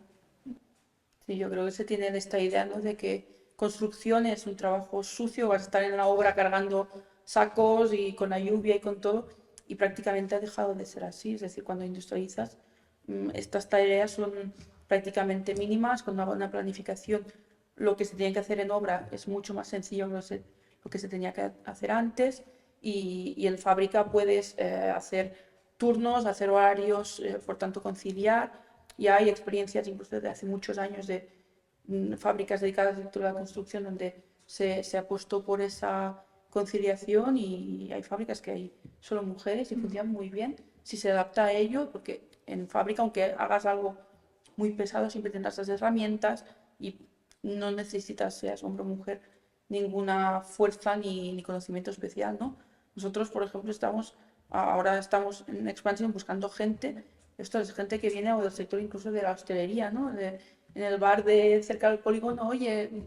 Sí, yo creo que se tiene esta idea, ¿no?, de que construcción es un trabajo sucio, vas a estar en la obra cargando sacos y con la lluvia y con todo, y prácticamente ha dejado de ser así. Es decir, cuando industrializas, estas tareas son prácticamente mínimas, con una buena planificación. Lo que se tiene que hacer en obra es mucho más sencillo que lo que se tenía que hacer antes, y en fábrica puedes hacer turnos, hacer horarios, por tanto conciliar. Ya hay experiencias incluso desde hace muchos años de fábricas dedicadas al sector de la construcción donde se ha puesto por esa conciliación, y hay fábricas que hay solo mujeres y funcionan muy bien si se adapta a ello, porque en fábrica, aunque hagas algo muy pesado, siempre tendrás las herramientas y no necesitas, seas hombre o mujer, ninguna fuerza ni conocimiento especial, ¿no? Nosotros, por ejemplo, ahora estamos en expansión buscando gente. Esto es gente que viene o del sector incluso de la hostelería, ¿no? En el bar de cerca del polígono, oye,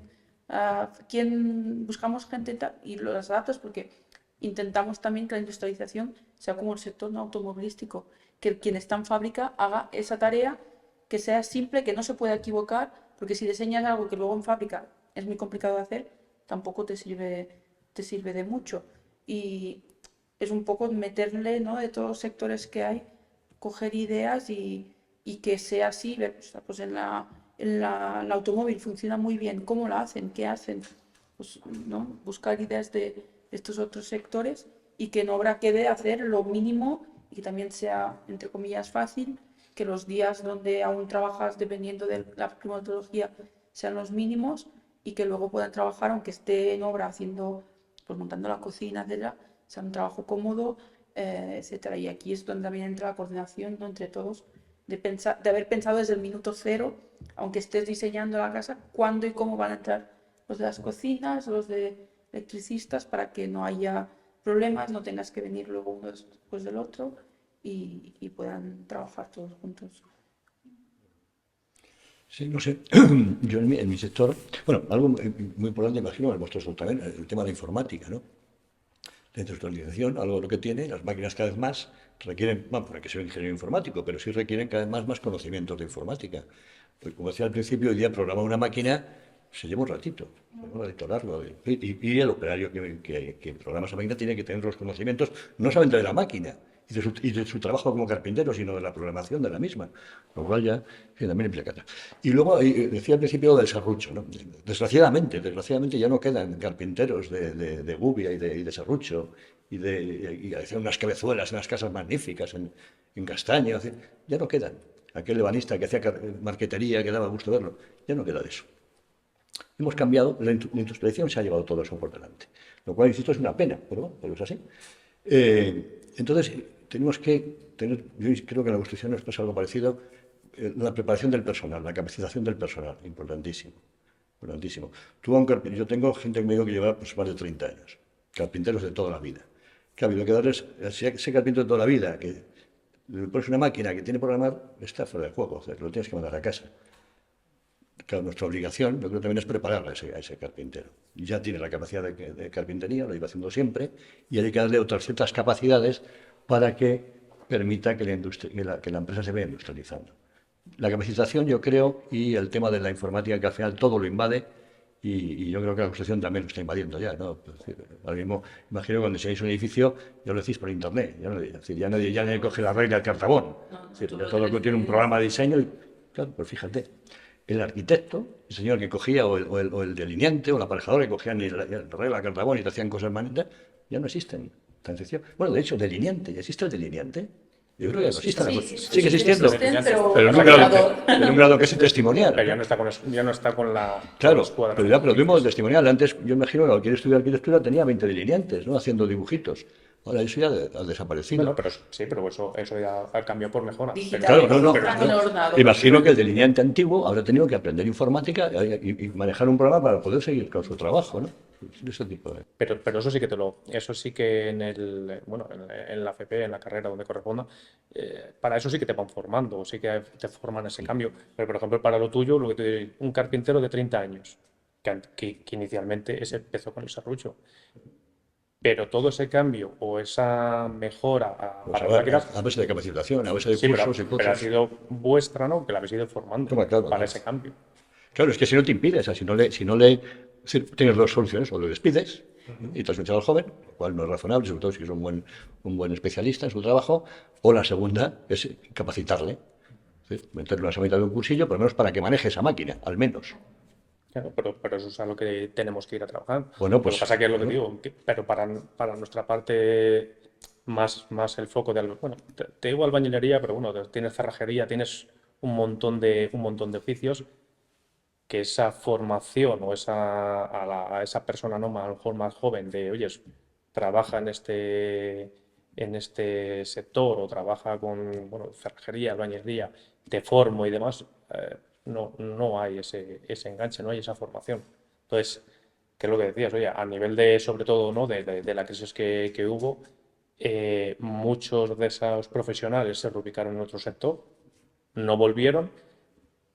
¿quién buscamos gente y las adaptas? Porque intentamos también que la industrialización sea como el sector no automovilístico, que quien está en fábrica haga esa tarea, que sea simple, que no se pueda equivocar, porque si diseñas algo que luego en fábrica es muy complicado de hacer, tampoco te sirve de mucho. Y es un poco meterle, ¿no?, de todos los sectores que hay, coger ideas y que sea así. Ver, pues en el automóvil funciona muy bien, ¿cómo la hacen? ¿Qué hacen? Pues, ¿no?, buscar ideas de estos otros sectores, y que en obra quede hacer lo mínimo y que también sea, entre comillas, fácil, que los días donde aún trabajas dependiendo de la climatología sean los mínimos, y que luego puedan trabajar, aunque esté en obra haciendo, pues montando la cocina, etcétera, sea un trabajo cómodo, etcétera. Y aquí es donde también entra la coordinación, ¿no?, entre todos, de haber pensado desde el minuto cero, aunque estés diseñando la casa, cuándo y cómo van a entrar los de las cocinas, los de electricistas, para que no haya problemas, no tengas que venir luego uno después del otro, y puedan trabajar todos juntos. Sí, no sé, yo en mi sector, bueno, algo muy importante, imagino, en vuestro sector también, el tema de la informática, ¿no? La industrialización, algo lo que tiene, las máquinas cada vez más requieren, bueno, no hay que ser ingeniero informático, pero sí requieren cada vez más conocimientos de informática. Pues como decía al principio, hoy día programar una máquina se lleva un ratito largo. Y el operario que programa esa máquina tiene que tener los conocimientos, no solamente de la máquina y de su trabajo como carpintero, sino de la programación de la misma, lo cual ya también implica. Y luego decía al principio del serrucho, ¿no? Desgraciadamente ya no quedan carpinteros de gubia y de serrucho y hacían unas cabezuelas, unas casas magníficas en castaño, ya no quedan. Aquel ebanista que hacía marquetería, que daba gusto verlo, ya no queda de eso. Hemos cambiado, la industrialización se ha llevado todo eso por delante, lo cual, insisto, es una pena, pero es así. Entonces, tenemos que tener, yo creo que en la construcción nos pasa algo parecido, la preparación del personal, la capacitación del personal, importantísimo. Yo tengo gente conmigo que lleva pues, más de 30 años, carpinteros de toda la vida. Que ha habido que darles, ese carpintero de toda la vida, que le pones una máquina que tiene que programar, está fuera de juego, o sea, que lo tienes que mandar a casa. Claro, nuestra obligación, yo creo, también es preparar a ese carpintero. Ya tiene la capacidad de carpintería, lo iba haciendo siempre, y hay que darle otras ciertas capacidades para que permita que la empresa se vea industrializando. La capacitación, yo creo, y el tema de la informática, que al final todo lo invade, y yo creo que la construcción también lo está invadiendo ya, ¿no? Es decir, ahora mismo, imagino cuando seáis un edificio, ya lo decís por internet, es decir, ya nadie coge la regla del cartabón, es decir, ya todo tiene un programa de diseño, y, claro, pues fíjate, el arquitecto, el señor que cogía, o el delineante, o el aparejador que cogían la regla del cartabón y te hacían cosas manetas, ya no existen. Tan sencillo. Bueno, de hecho, delineante, ¿ya existe el delineante? Yo creo que ya no existe. Sigue existiendo, pero en un grado casi testimonial. Pero ya no está con la Claro, escuadra. pero lo tuvimos testimonial. Antes, yo imagino que cualquier estudiar arquitectura tenía 20 delineantes, ¿no? Haciendo dibujitos. Ahora eso ya ha desaparecido. Bueno, pero sí, pero eso ya ha cambiado por mejora. Claro, no. ordenador. Imagino que el delineante antiguo habrá tenido que aprender informática y manejar un programa para poder seguir con su trabajo, ¿no? De ese tipo de... Pero eso sí que eso sí que en la FP, en la carrera donde corresponda, para eso sí que te van formando, sí que te forman ese cambio. Pero por ejemplo, para lo tuyo, lo que te digo, un carpintero de 30 años, que inicialmente empezó con el serrucho. Pero todo ese cambio o esa mejora Pues para máquinas, a base de capacitación, a base de sí, cursos y pero ha cosas. sido vuestra, ¿no? Que la habéis ido formando para ese cambio. Claro, es que si no te impides, o sea, si no le es decir, tienes dos soluciones, o lo despides y te has echado al joven, lo cual no es razonable, sobre todo si es un buen especialista en su trabajo, o la segunda es capacitarle, ¿sí? Meterle una semanita de un cursillo, por lo menos para que maneje esa máquina, al menos. Claro, pero eso es a lo que tenemos que ir a trabajar. Bueno, pues, lo que pasa que es lo que digo, pero para nuestra parte más el foco de bueno, te digo albañilería, pero bueno, tienes cerrajería, tienes un montón de oficios que esa formación o a esa persona, ¿no? A lo mejor más joven de, oye, trabaja en este sector o trabaja con, bueno, cerrajería, albañilería, te formo y demás, no hay ese enganche, no hay esa formación. Entonces, ¿qué es lo que decías? Oye, a nivel sobre todo, ¿no? de la crisis que hubo, muchos de esos profesionales se reubicaron en otro sector, no volvieron,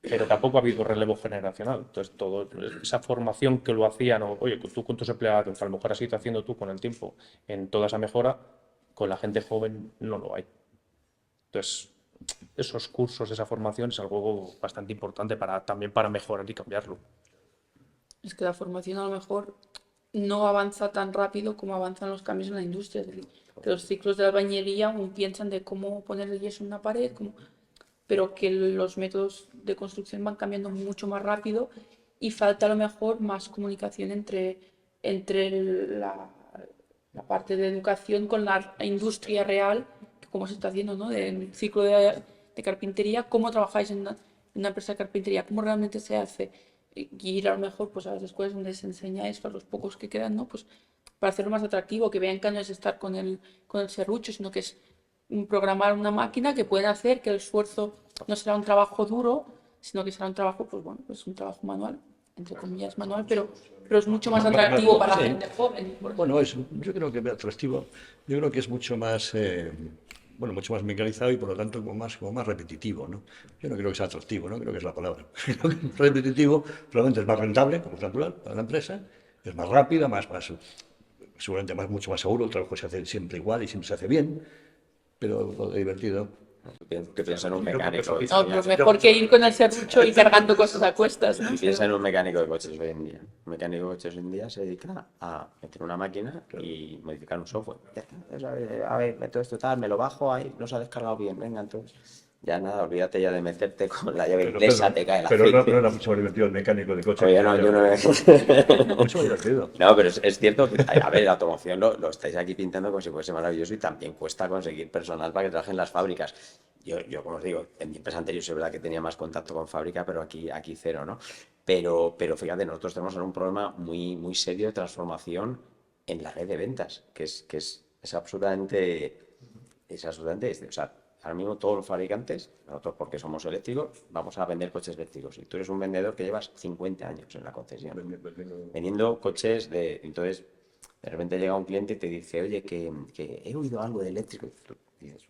pero tampoco ha habido relevo generacional. Entonces, toda esa formación que lo hacían, oye, tú con tus empleados, que a lo mejor has ido haciendo tú con el tiempo en toda esa mejora, con la gente joven no lo hay. Entonces, esos cursos, esa formación es algo bastante importante también para mejorar y cambiarlo. Es que la formación a lo mejor no avanza tan rápido como avanzan los cambios en la industria. Es decir, que los ciclos de albañilería aún piensan de cómo poner el yeso en una pared, pero que los métodos de construcción van cambiando mucho más rápido y falta a lo mejor más comunicación entre la parte de educación con la industria real, como se está haciendo, ¿no? Del ciclo de carpintería, cómo trabajáis en una empresa de carpintería, cómo realmente se hace, y ir a lo mejor pues, a las escuelas donde se enseña esto, a los pocos que quedan, ¿no? Pues para hacerlo más atractivo, que vean que no es estar con el serrucho, sino que es programar una máquina que pueden hacer, que el esfuerzo no será un trabajo duro, sino que será un trabajo, pues bueno, pues un trabajo manual, entre comillas manual, pero es mucho más atractivo para la gente joven. Bueno, yo creo que es atractivo, yo creo que es mucho más, mucho más mecanizado y por lo tanto como más repetitivo, ¿no? Yo no creo que sea atractivo, no creo que es la palabra. Creo que es repetitivo, probablemente es más rentable, como es natural, para la empresa, es más rápida, seguramente mucho más seguro, el trabajo se hace siempre igual y siempre se hace bien, pero lo divertido. Que piensa en un mecánico. No, pero mejor que ir con el serrucho y cargando cosas a cuestas, ¿no? Piensa en un mecánico de coches hoy en día. Un mecánico de coches hoy en día se dedica a meter una máquina y modificar un software. Ya está. A ver, meto esto tal, me lo bajo, ahí no se ha descargado bien, venga, entonces. Ya nada, olvídate ya de meterte con la llave inglesa, te cae la Pero no era mucho más divertido el mecánico de coche. Oye, no, yo no Mucho más divertido. No, pero es cierto que, a ver, la automoción lo estáis aquí pintando como si fuese maravilloso y también cuesta conseguir personal para que trabaje en las fábricas. Yo, como os digo, en mi empresa anterior es verdad que tenía más contacto con fábrica, pero aquí cero, ¿no? Pero fíjate, nosotros tenemos ahora un problema muy serio de transformación en la red de ventas, que es absolutamente, o sea, ahora mismo todos los fabricantes, nosotros porque somos eléctricos, vamos a vender coches eléctricos. Y tú eres un vendedor que llevas 50 años en la concesión, vendiendo coches entonces, de repente llega un cliente y te dice, oye, que he oído algo de eléctrico. Y tú dices,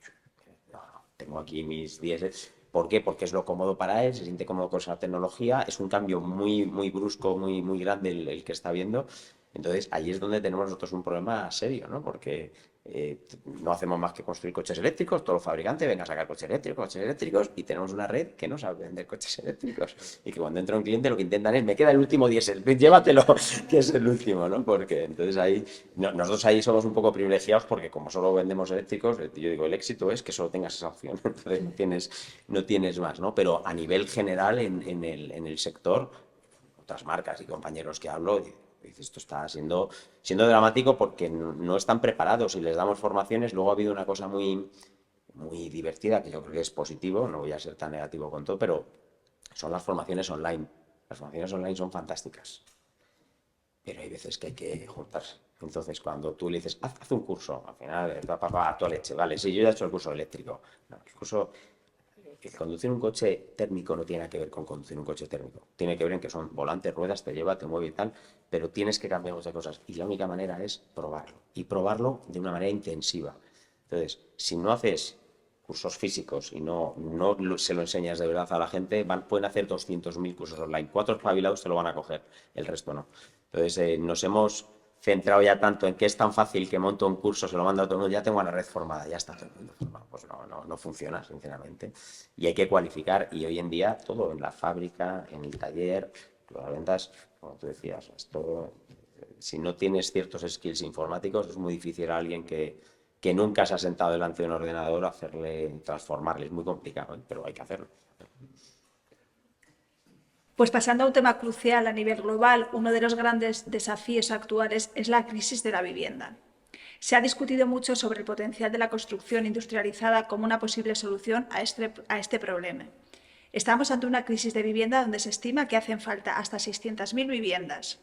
no, tengo aquí mis 10. ¿Por qué? Porque es lo cómodo para él, se siente cómodo con esa tecnología. Es un cambio muy brusco, muy grande el que está viendo. Entonces, ahí es donde tenemos nosotros un problema serio, ¿no? Porque no hacemos más que construir coches eléctricos, todos los fabricantes vengan a sacar coches eléctricos, y tenemos una red que no sabe vender coches eléctricos. Y que cuando entra un cliente lo que intentan es, me queda el último diésel, llévatelo, que es el último, ¿no? Porque entonces ahí, nosotros ahí somos un poco privilegiados porque como solo vendemos eléctricos, yo digo, el éxito es que solo tengas esa opción, entonces no tienes más, ¿no? Pero a nivel general en el sector, otras marcas y compañeros que hablo, esto está siendo dramático porque no están preparados y les damos formaciones. Luego ha habido una cosa muy, muy divertida, que yo creo que es positivo, no voy a ser tan negativo con todo, pero son las formaciones online. Las formaciones online son fantásticas, pero hay veces que hay que juntarse. Entonces, cuando tú le dices, haz un curso, al final, a tu leche, vale, sí, yo ya he hecho el curso eléctrico. No, el curso... El conducir un coche térmico no tiene nada que ver con conducir un coche térmico. Tiene que ver en que son volantes, ruedas, te lleva, te mueve y tal, pero tienes que cambiar muchas cosas. Y la única manera es probarlo. Y probarlo de una manera intensiva. Entonces, si no haces cursos físicos y no se lo enseñas de verdad a la gente, pueden hacer 200.000 cursos online. 4 espabilados se lo van a coger, el resto no. Entonces, nos hemos centrado ya tanto en que es tan fácil que monto un curso, se lo mando a todo el mundo, ya tengo una red formada, ya está todo el mundo formado. Pues no funciona, sinceramente. Y hay que cualificar, y hoy en día todo, en la fábrica, en el taller, las ventas, como tú decías, esto, si no tienes ciertos skills informáticos, es muy difícil a alguien que nunca se ha sentado delante de un ordenador transformarle. Es muy complicado, ¿eh? Pero hay que hacerlo. Pues pasando a un tema crucial a nivel global, uno de los grandes desafíos actuales es la crisis de la vivienda. Se ha discutido mucho sobre el potencial de la construcción industrializada como una posible solución a este problema. Estamos ante una crisis de vivienda donde se estima que hacen falta hasta 600.000 viviendas.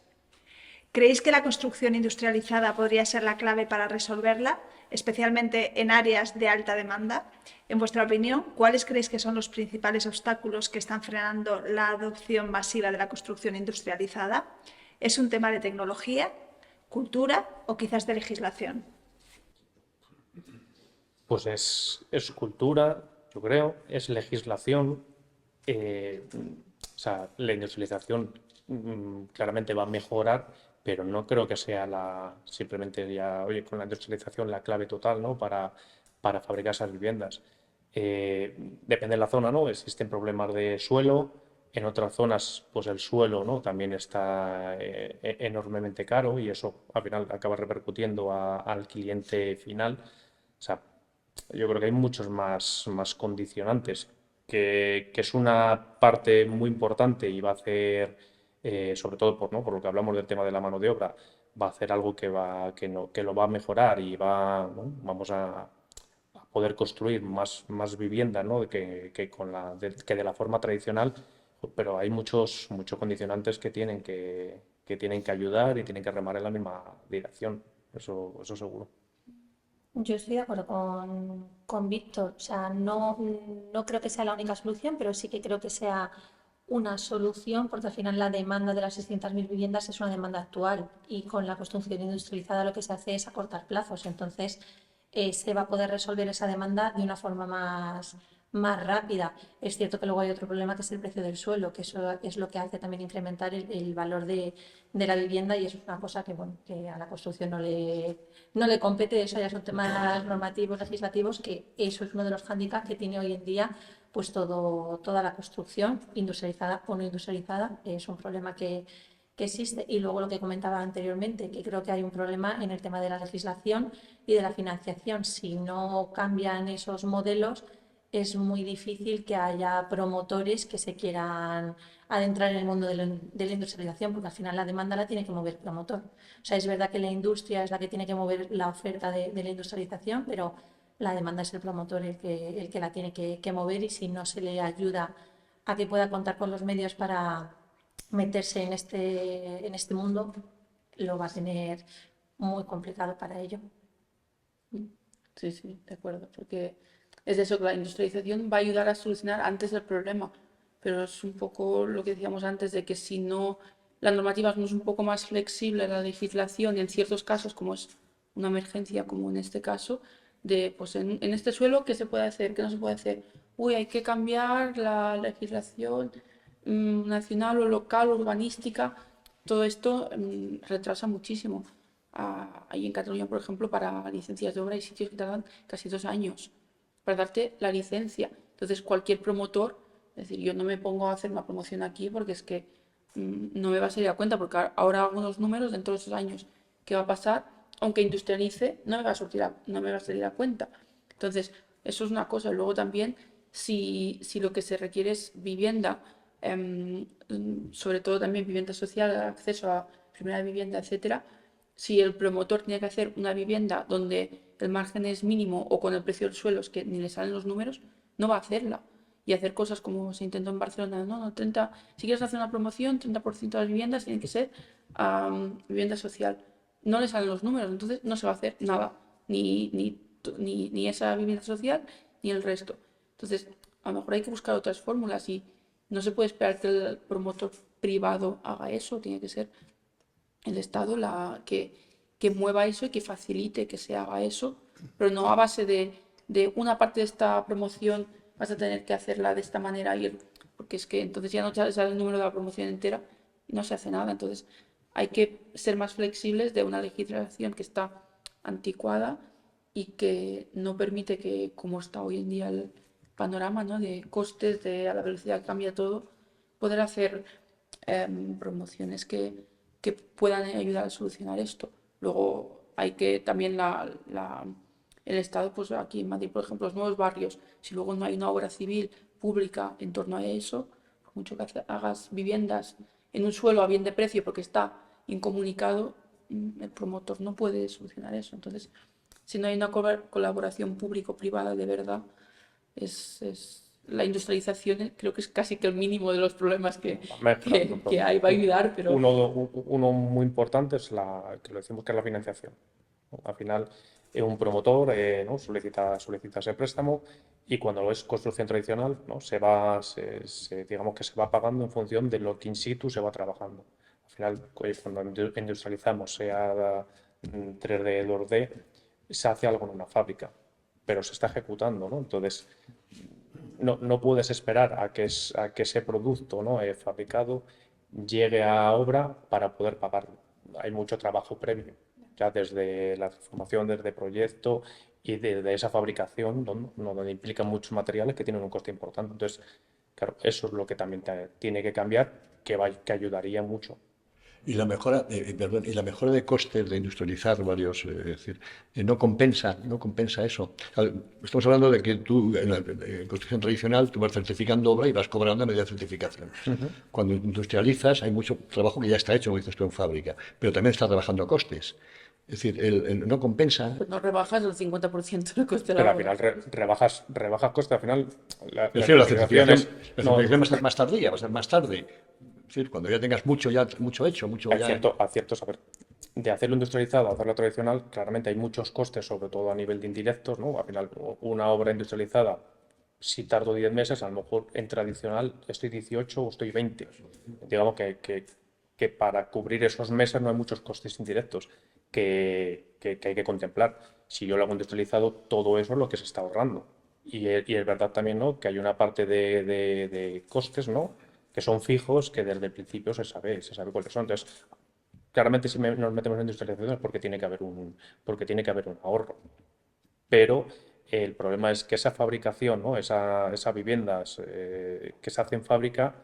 ¿Creéis que la construcción industrializada podría ser la clave para resolverla, especialmente en áreas de alta demanda? En vuestra opinión, ¿cuáles creéis que son los principales obstáculos que están frenando la adopción masiva de la construcción industrializada? ¿Es un tema de tecnología, cultura o quizás de legislación? Pues es cultura, yo creo, es legislación. O sea, la industrialización claramente va a mejorar, pero no creo que sea simplemente ya, oye, con la industrialización la clave total, ¿no? Para fabricar esas viviendas. Depende de la zona, ¿no? Existen problemas de suelo. En otras zonas, pues el suelo, ¿no? También está enormemente caro y eso al final acaba repercutiendo al cliente final. O sea, yo creo que hay muchos más condicionantes, que es una parte muy importante y va a hacer, sobre todo ¿no? por lo que hablamos del tema de la mano de obra, va a hacer algo que lo va a mejorar y ¿no? Vamos a poder construir más viviendas, ¿no? que de la forma tradicional, pero hay muchos condicionantes que tienen que ayudar y tienen que remar en la misma dirección, eso seguro. Yo estoy de acuerdo con Víctor. O sea, no creo que sea la única solución, pero sí que creo que sea una solución, porque al final la demanda de las 600.000 viviendas es una demanda actual y con la construcción industrializada lo que se hace es acortar plazos. Entonces, se va a poder resolver esa demanda de una forma más rápida. Es cierto que luego hay otro problema que es el precio del suelo, que eso es lo que hace también incrementar el valor de la vivienda, y eso es una cosa que, bueno, que a la construcción no le compete. Eso ya son temas normativos, legislativos, que eso es uno de los hándicaps que tiene hoy en día pues toda la construcción, industrializada o no industrializada. Es un problema que existe. Y luego lo que comentaba anteriormente, que creo que hay un problema en el tema de la legislación y de la financiación. Si no cambian esos modelos, es muy difícil que haya promotores que se quieran adentrar en el mundo de la industrialización, porque al final la demanda la tiene que mover el promotor. O sea, es verdad que la industria es la que tiene que mover la oferta de la industrialización, pero la demanda es el promotor el que la tiene que mover, y si no se le ayuda a que pueda contar con los medios para meterse en este mundo, lo va a tener muy complicado para ello. Sí, de acuerdo, porque es eso, que la industrialización va a ayudar a solucionar antes el problema, pero es un poco lo que decíamos antes, de que si no, la normativa no es un poco más flexible, la legislación, en ciertos casos, como es una emergencia, como en este caso, de pues en este suelo, ¿qué se puede hacer? ¿Qué no se puede hacer? Hay que cambiar la legislación nacional o local, urbanística, todo esto retrasa muchísimo. Ahí en Cataluña, por ejemplo, para licencias de obra hay sitios que tardan casi 2 años para darte la licencia. Entonces, cualquier promotor, es decir, yo no me pongo a hacer una promoción aquí porque es que no me va a salir a cuenta, porque ahora hago unos números dentro de esos años que va a pasar, aunque industrialice, no me va a salir a cuenta. Entonces, eso es una cosa. Luego también, si lo que se requiere es vivienda, sobre todo también vivienda social, acceso a primera vivienda, etcétera, si el promotor tiene que hacer una vivienda donde el margen es mínimo o con el precio del suelo es que ni le salen los números, no va a hacerla. Y hacer cosas como se intentó en Barcelona, no, 30, si quieres hacer una promoción, 30% de las viviendas tienen que ser vivienda social. No le salen los números, entonces no se va a hacer nada, ni esa vivienda social ni el resto. Entonces, a lo mejor hay que buscar otras fórmulas y no se puede esperar que el promotor privado haga eso, tiene que ser el Estado que mueva eso y que facilite que se haga eso, pero no a base de una parte de esta promoción vas a tener que hacerla de esta manera, porque es que entonces ya no sale el número de la promoción entera y no se hace nada. Entonces hay que ser más flexibles de una legislación que está anticuada y que no permite que, como está hoy en día el panorama, ¿no?, de costes, a la velocidad que cambia todo, poder hacer promociones que puedan ayudar a solucionar esto. Luego hay que también el Estado, pues aquí en Madrid, por ejemplo, los nuevos barrios, si luego no hay una obra civil pública en torno a eso, por mucho que hagas viviendas en un suelo a bien de precio porque está incomunicado, el promotor no puede solucionar eso. Entonces, si no hay una colaboración público-privada de verdad, la industrialización creo que es casi que el mínimo de los problemas que hay. Va a ayudar, pero... Uno muy importante es que lo decimos, que es la financiación, ¿no? Al final, un promotor ¿no?, solicita ese préstamo y cuando es construcción tradicional, ¿no?, digamos que se va pagando en función de lo que in situ se va trabajando. Al final, cuando industrializamos, sea 3D, 2D, se hace algo en una fábrica, pero se está ejecutando, ¿no? Entonces, no puedes esperar a que ese producto, ¿no?, fabricado llegue a obra para poder pagarlo. Hay mucho trabajo previo, ya desde la formación, desde proyecto y desde esa fabricación, donde implican muchos materiales que tienen un coste importante. Entonces, claro, eso es lo que también tiene que cambiar, que ayudaría mucho. Y la mejora, perdón, y la mejora de costes de industrializar varios, es decir, no compensa eso. Estamos hablando de que tú, en la construcción tradicional, tú vas certificando obra y vas cobrando a medida de certificación. Cuando industrializas, hay mucho trabajo que ya está hecho, como dices tú, en fábrica, pero también estás rebajando costes. Es decir, no compensa. Pues no rebajas el 50% del coste de Pero la al obra. final rebajas costes. Al final, la La certificación certificación va a ser más tardía, va a ser más tarde. Es decir, cuando ya tengas mucho hecho, acierto saber. De hacerlo industrializado a hacerlo tradicional, claramente hay muchos costes, sobre todo a nivel de indirectos, ¿no? Al final, una obra industrializada, si tardo 10 meses, a lo mejor en tradicional estoy 18 o estoy 20. Digamos que para cubrir esos meses no hay muchos costes indirectos que hay que contemplar. Si yo lo hago industrializado, todo eso es lo que se está ahorrando. Y es verdad también, ¿no?, que hay una parte de costes, ¿no?, que son fijos, que desde el principio se sabe cuáles son. Entonces, claramente si nos metemos en industrialización es porque tiene que haber un ahorro. Pero el problema es que esa fabricación, ¿no?, esas viviendas que se hacen en fábrica,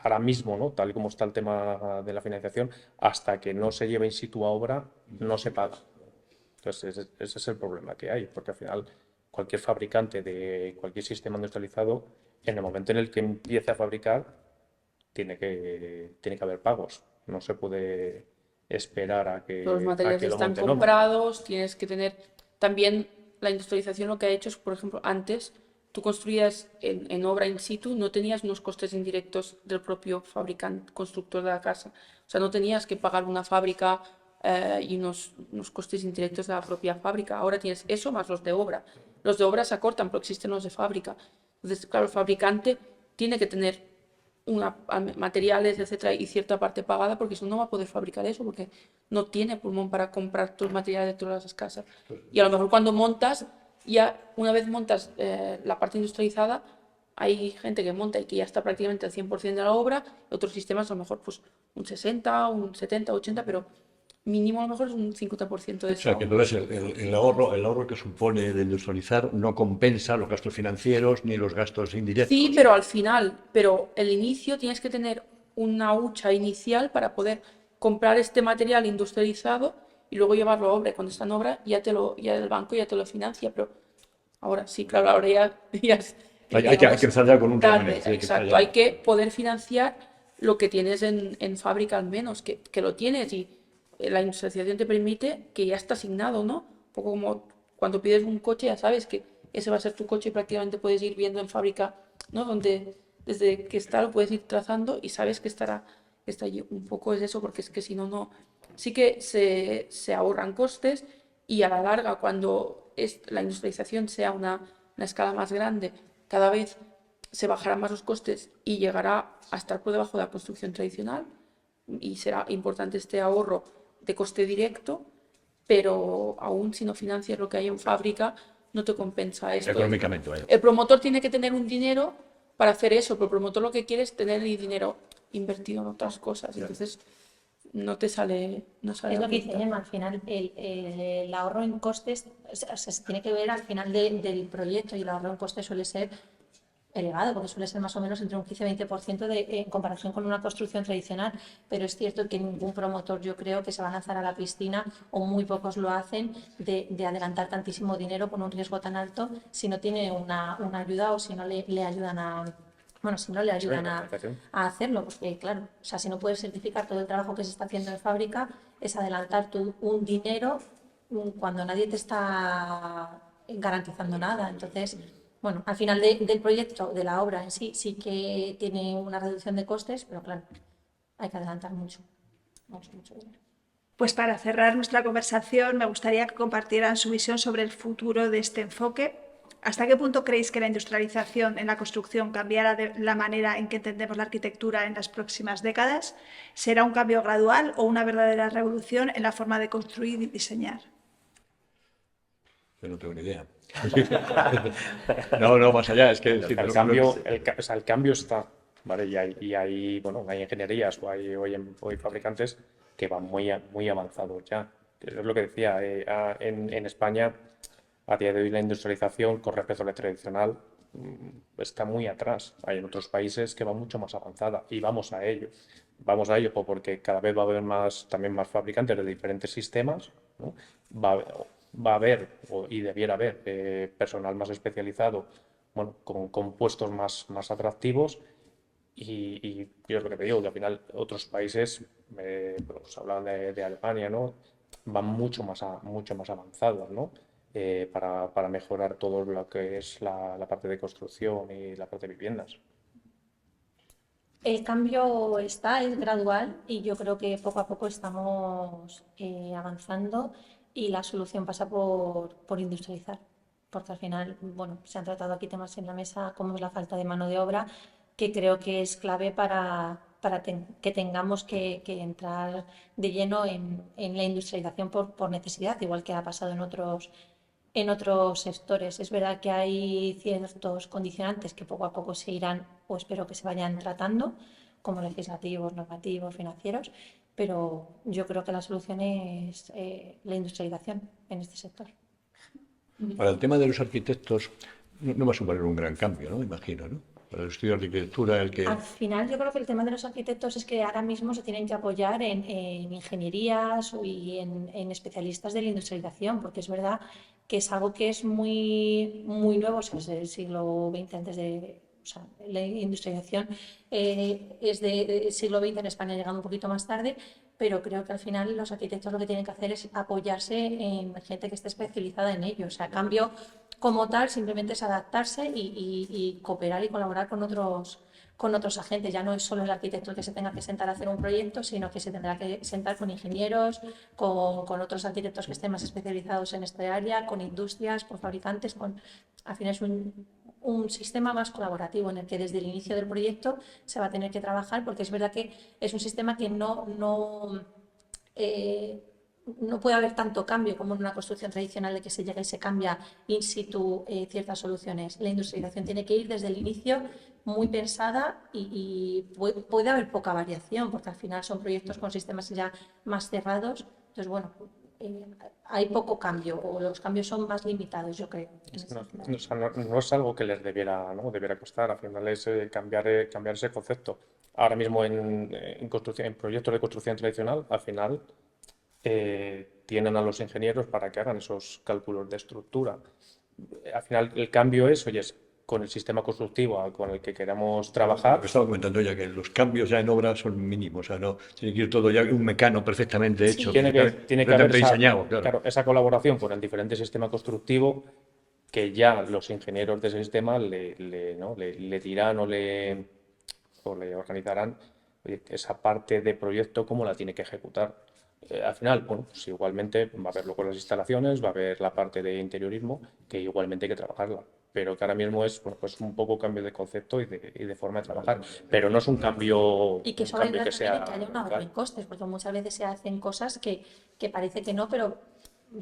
ahora mismo, ¿no?, tal y como está el tema de la financiación, hasta que no se lleve in situ a obra, no se paga. Entonces, ese es el problema que hay, porque al final cualquier fabricante de cualquier sistema industrializado, en el momento en el que empiece a fabricar, tiene que haber pagos. No se puede esperar a que Los materiales lo están monten. comprados, tienes que tener... También la industrialización lo que ha hecho es, por ejemplo, antes tú construías en obra in situ, no tenías unos costes indirectos del propio fabricante, constructor de la casa. O sea, no tenías que pagar una fábrica y unos costes indirectos de la propia fábrica. Ahora tienes eso más los de obra. Los de obra se acortan, pero existen los de fábrica. Entonces, claro, el fabricante tiene que tener materiales, etcétera, y cierta parte pagada, porque si no, no va a poder fabricar eso, porque no tiene pulmón para comprar todos los materiales de todas las casas. Y a lo mejor cuando montas, ya una vez montas la parte industrializada, hay gente que monta y que ya está prácticamente al 100% de la obra, y otros sistemas a lo mejor pues un 60, un 70, 80, pero mínimo a lo mejor es un 50% de O sea, esa que obra. entonces el ahorro que supone de industrializar no compensa los gastos financieros ni los gastos indirectos. Sí, pero al final, pero el inicio tienes que tener una hucha inicial para poder comprar este material industrializado y luego llevarlo a obra. Y cuando está en obra ya el banco ya te lo financia, pero ahora sí, claro, ahora ya es, Hay que digamos, empezar ya con un tarde, remanente. Hay que empezar exacto. ya. Hay que poder financiar lo que tienes en fábrica al menos, que lo tienes y la industrialización te permite que ya está asignado, ¿no? Un poco como cuando pides un coche, ya sabes que ese va a ser tu coche y prácticamente puedes ir viendo en fábrica, ¿no? Donde desde que está lo puedes ir trazando y sabes que está allí. Un poco es eso, porque es que si no, no. Sí que se ahorran costes y a la larga, cuando la industrialización sea una escala más grande, cada vez se bajarán más los costes y llegará a estar por debajo de la construcción tradicional y será importante este ahorro de coste directo, pero aún si no financias lo que hay en fábrica, no te compensa esto. Económicamente, vaya. El promotor tiene que tener un dinero para hacer eso, pero el promotor lo que quiere es tener el dinero invertido en otras cosas, entonces no te sale, no sale Es a lo que dice cuenta. Gemma, al final el ahorro en costes, o sea, se tiene que ver al final del proyecto, y el ahorro en costes suele ser elevado, porque suele ser más o menos entre un 15-20% en comparación con una construcción tradicional, pero es cierto que ningún promotor, yo creo, que se va a lanzar a la piscina, o muy pocos lo hacen, de adelantar tantísimo dinero con un riesgo tan alto si no tiene una ayuda, o si no le ayudan a... Bueno, si no le ayudan a hacerlo, porque claro, o sea, si no puedes certificar todo el trabajo que se está haciendo en fábrica, es adelantar un dinero cuando nadie te está garantizando nada. Entonces, bueno, al final del proyecto, de la obra en sí, sí que tiene una reducción de costes, pero claro, hay que adelantar mucho, mucho dinero. Pues para cerrar nuestra conversación, me gustaría que compartieran su visión sobre el futuro de este enfoque. ¿Hasta qué punto creéis que la industrialización en la construcción cambiará de la manera en que entendemos la arquitectura en las próximas décadas? ¿Será un cambio gradual o una verdadera revolución en la forma de construir y diseñar? Yo no tengo ni idea. No, más allá, es que... El cambio, el cambio está, ¿vale? Bueno, hay ingenierías o hay fabricantes que van muy avanzados ya. Es lo que decía, en España, a día de hoy, la industrialización con respecto a la tradicional está muy atrás. Hay en otros países que va mucho más avanzada y vamos a ello. Vamos a ello porque cada vez va a haber también más fabricantes de diferentes sistemas, ¿no? Va a haber y debiera haber personal más especializado, bueno, con puestos más atractivos y yo es lo que te digo, que al final otros países, pues hablan de Alemania, ¿no? Van mucho más avanzados, ¿no? Para mejorar todo lo que es la parte de construcción y la parte de viviendas. El cambio es gradual, y yo creo que poco a poco estamos avanzando, y la solución pasa por industrializar, porque al final, bueno, se han tratado aquí temas en la mesa como es la falta de mano de obra, que creo que es clave para que tengamos que entrar de lleno en la industrialización por necesidad, igual que ha pasado en otros sectores. Es verdad que hay ciertos condicionantes que poco a poco se irán, o espero que se vayan tratando, como legislativos, normativos, financieros, pero yo creo que la solución es la industrialización en este sector. Para el tema de los arquitectos, no va a suponer un gran cambio, ¿no? Imagino, ¿no? Para el estudio de arquitectura, Al final, yo creo que el tema de los arquitectos es que ahora mismo se tienen que apoyar en ingenierías y en especialistas de la industrialización, porque es verdad que es algo que es muy, muy nuevo, o sea, es del siglo XX, o sea, la industrialización es del siglo XX en España, llegando un poquito más tarde, pero creo que al final los arquitectos lo que tienen que hacer es apoyarse en gente que esté especializada en ello. O sea, a cambio, como tal, simplemente es adaptarse y cooperar y colaborar con otros agentes. Ya no es solo el arquitecto el que se tenga que sentar a hacer un proyecto, sino que se tendrá que sentar con ingenieros, con otros arquitectos que estén más especializados en esta área, con industrias, con fabricantes. Al final es un sistema más colaborativo en el que desde el inicio del proyecto se va a tener que trabajar, porque es verdad que es un sistema que no puede haber tanto cambio como en una construcción tradicional de que se llega y se cambia in situ ciertas soluciones. La industrialización tiene que ir desde el inicio muy pensada y puede haber poca variación, porque al final son proyectos con sistemas ya más cerrados. Entonces, bueno, hay poco cambio, o los cambios son más limitados, yo creo. O sea, no es algo que les debiera costar, al final es cambiar ese concepto. Ahora mismo en proyectos de construcción tradicional, al final tienen a los ingenieros para que hagan esos cálculos de estructura. Al final el cambio es, oye, con el sistema constructivo con el que queremos trabajar. Lo que estaba comentando ya, que los cambios ya en obra son mínimos, o sea, no tiene que ir todo ya un mecano perfectamente hecho, Tiene que haber rediseñado, esa colaboración con el diferente sistema constructivo, que ya los ingenieros de ese sistema le dirán o le organizarán, oye, esa parte de proyecto cómo la tiene que ejecutar. Al final, bueno, pues igualmente va a haber luego las instalaciones, va a haber la parte de interiorismo, que igualmente hay que trabajarla, pero que ahora mismo es, bueno, pues un poco cambio de concepto y de forma de trabajar, pero no es un cambio, Y que un eso va a cambio ayudar que también sea a que haya un ahorro en costes, porque muchas veces se hacen cosas que parece que no, pero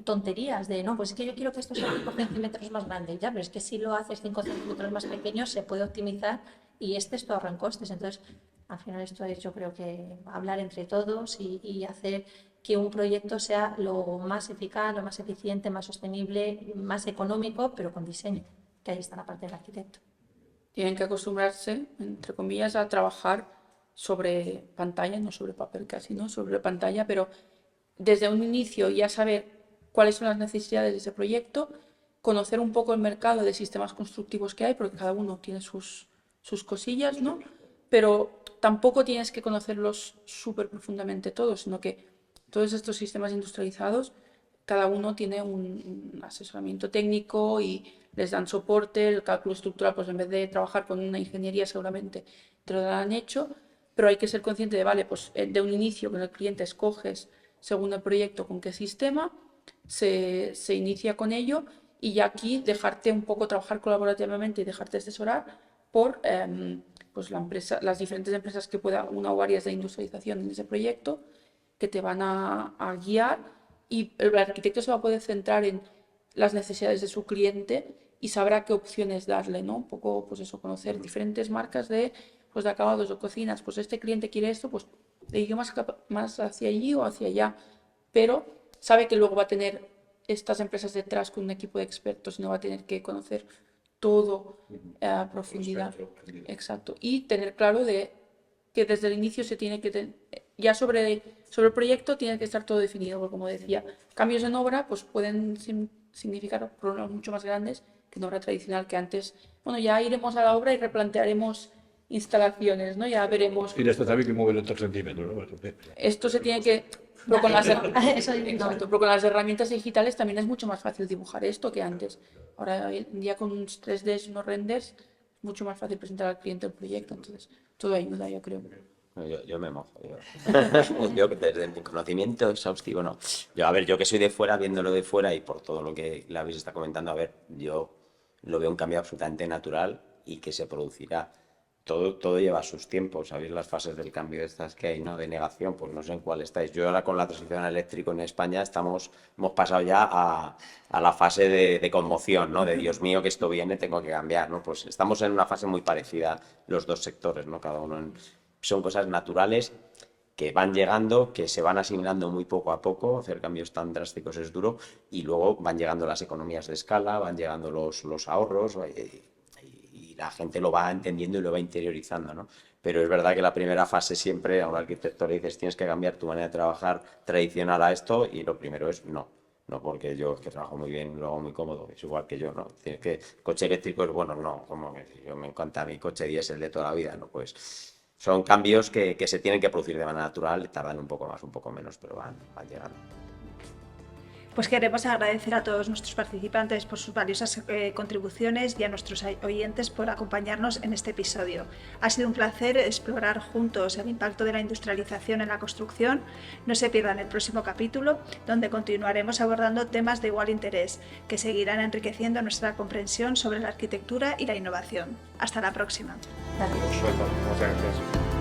tonterías de, no, pues es que yo quiero que esto sea 5 centímetros más grande, ya, pero es que si lo haces 5 centímetros más pequeño se puede optimizar y es tu ahorro en costes. Entonces, al final esto es, yo creo que hablar entre todos y hacer que un proyecto sea lo más eficaz, lo más eficiente, más sostenible, más económico, pero con diseño, que ahí está la parte del arquitecto. Tienen que acostumbrarse, entre comillas, a trabajar sobre pantalla, no sobre papel casi, ¿no? Sobre pantalla, pero desde un inicio ya saber cuáles son las necesidades de ese proyecto, conocer un poco el mercado de sistemas constructivos que hay, porque cada uno tiene sus cosillas, ¿no? Pero tampoco tienes que conocerlos súper profundamente todos, sino que todos estos sistemas industrializados, cada uno tiene un asesoramiento técnico y les dan soporte, el cálculo estructural, pues en vez de trabajar con una ingeniería seguramente te lo han hecho, pero hay que ser consciente de, vale, pues de un inicio con el cliente escoges según el proyecto con qué sistema, se inicia con ello y ya aquí dejarte un poco trabajar colaborativamente y dejarte asesorar por pues las diferentes empresas que pueda, una o varias de industrialización en ese proyecto, que te van a guiar y el arquitecto se va a poder centrar en las necesidades de su cliente y sabrá qué opciones darle, ¿no? Un poco, pues eso, conocer diferentes marcas de acabados o cocinas. Pues este cliente quiere esto, pues le digo más hacia allí o hacia allá, pero sabe que luego va a tener estas empresas detrás con un equipo de expertos y no va a tener que conocer todo a profundidad. Exacto. Y tener claro de que desde el inicio se tiene que ya sobre el proyecto tiene que estar todo definido, porque como decía, cambios en obra pues pueden significar problemas mucho más grandes que en obra tradicional, que antes, bueno, ya iremos a la obra y replantearemos instalaciones, ¿no? Ya veremos. Y esto también que mueve los 3 centímetros, ¿no? Esto se tiene que... Pero con las herramientas digitales también es mucho más fácil dibujar esto que antes. Ahora en día con unos 3Ds, unos renders, es mucho más fácil presentar al cliente el proyecto, entonces todo ayuda, yo creo. Yo me mojo. Yo desde mi conocimiento exhaustivo no. Yo que soy de fuera, viéndolo de fuera y por todo lo que la habéis está comentando, yo lo veo un cambio absolutamente natural y que se producirá. Todo lleva sus tiempos, ¿sabéis? Las fases del cambio de estas que hay, ¿no? De negación, pues no sé en cuál estáis. Yo ahora con la transición al eléctrico en España hemos pasado ya a la fase de conmoción, ¿no? De Dios mío, que esto viene, tengo que cambiar, ¿no? Pues estamos en una fase muy parecida los dos sectores, ¿no? Cada uno son cosas naturales que van llegando, que se van asimilando muy poco a poco. Hacer cambios tan drásticos es duro y luego van llegando las economías de escala, van llegando los ahorros y la gente lo va entendiendo y lo va interiorizando, ¿no? Pero es verdad que la primera fase siempre a un arquitecto le dices tienes que cambiar tu manera de trabajar tradicional a esto y lo primero es no, porque yo que trabajo muy bien, lo hago muy cómodo, es igual que yo, ¿no? Tienes que coche eléctrico es bueno, no, como que yo me encanta mi coche diésel de toda la vida, ¿no? Pues son cambios que se tienen que producir de manera natural, tardan un poco más, un poco menos, pero van llegando. Pues queremos agradecer a todos nuestros participantes por sus valiosas contribuciones y a nuestros oyentes por acompañarnos en este episodio. Ha sido un placer explorar juntos el impacto de la industrialización en la construcción. No se pierdan el próximo capítulo, donde continuaremos abordando temas de igual interés que seguirán enriqueciendo nuestra comprensión sobre la arquitectura y la innovación. Hasta la próxima. Gracias. Muchas gracias.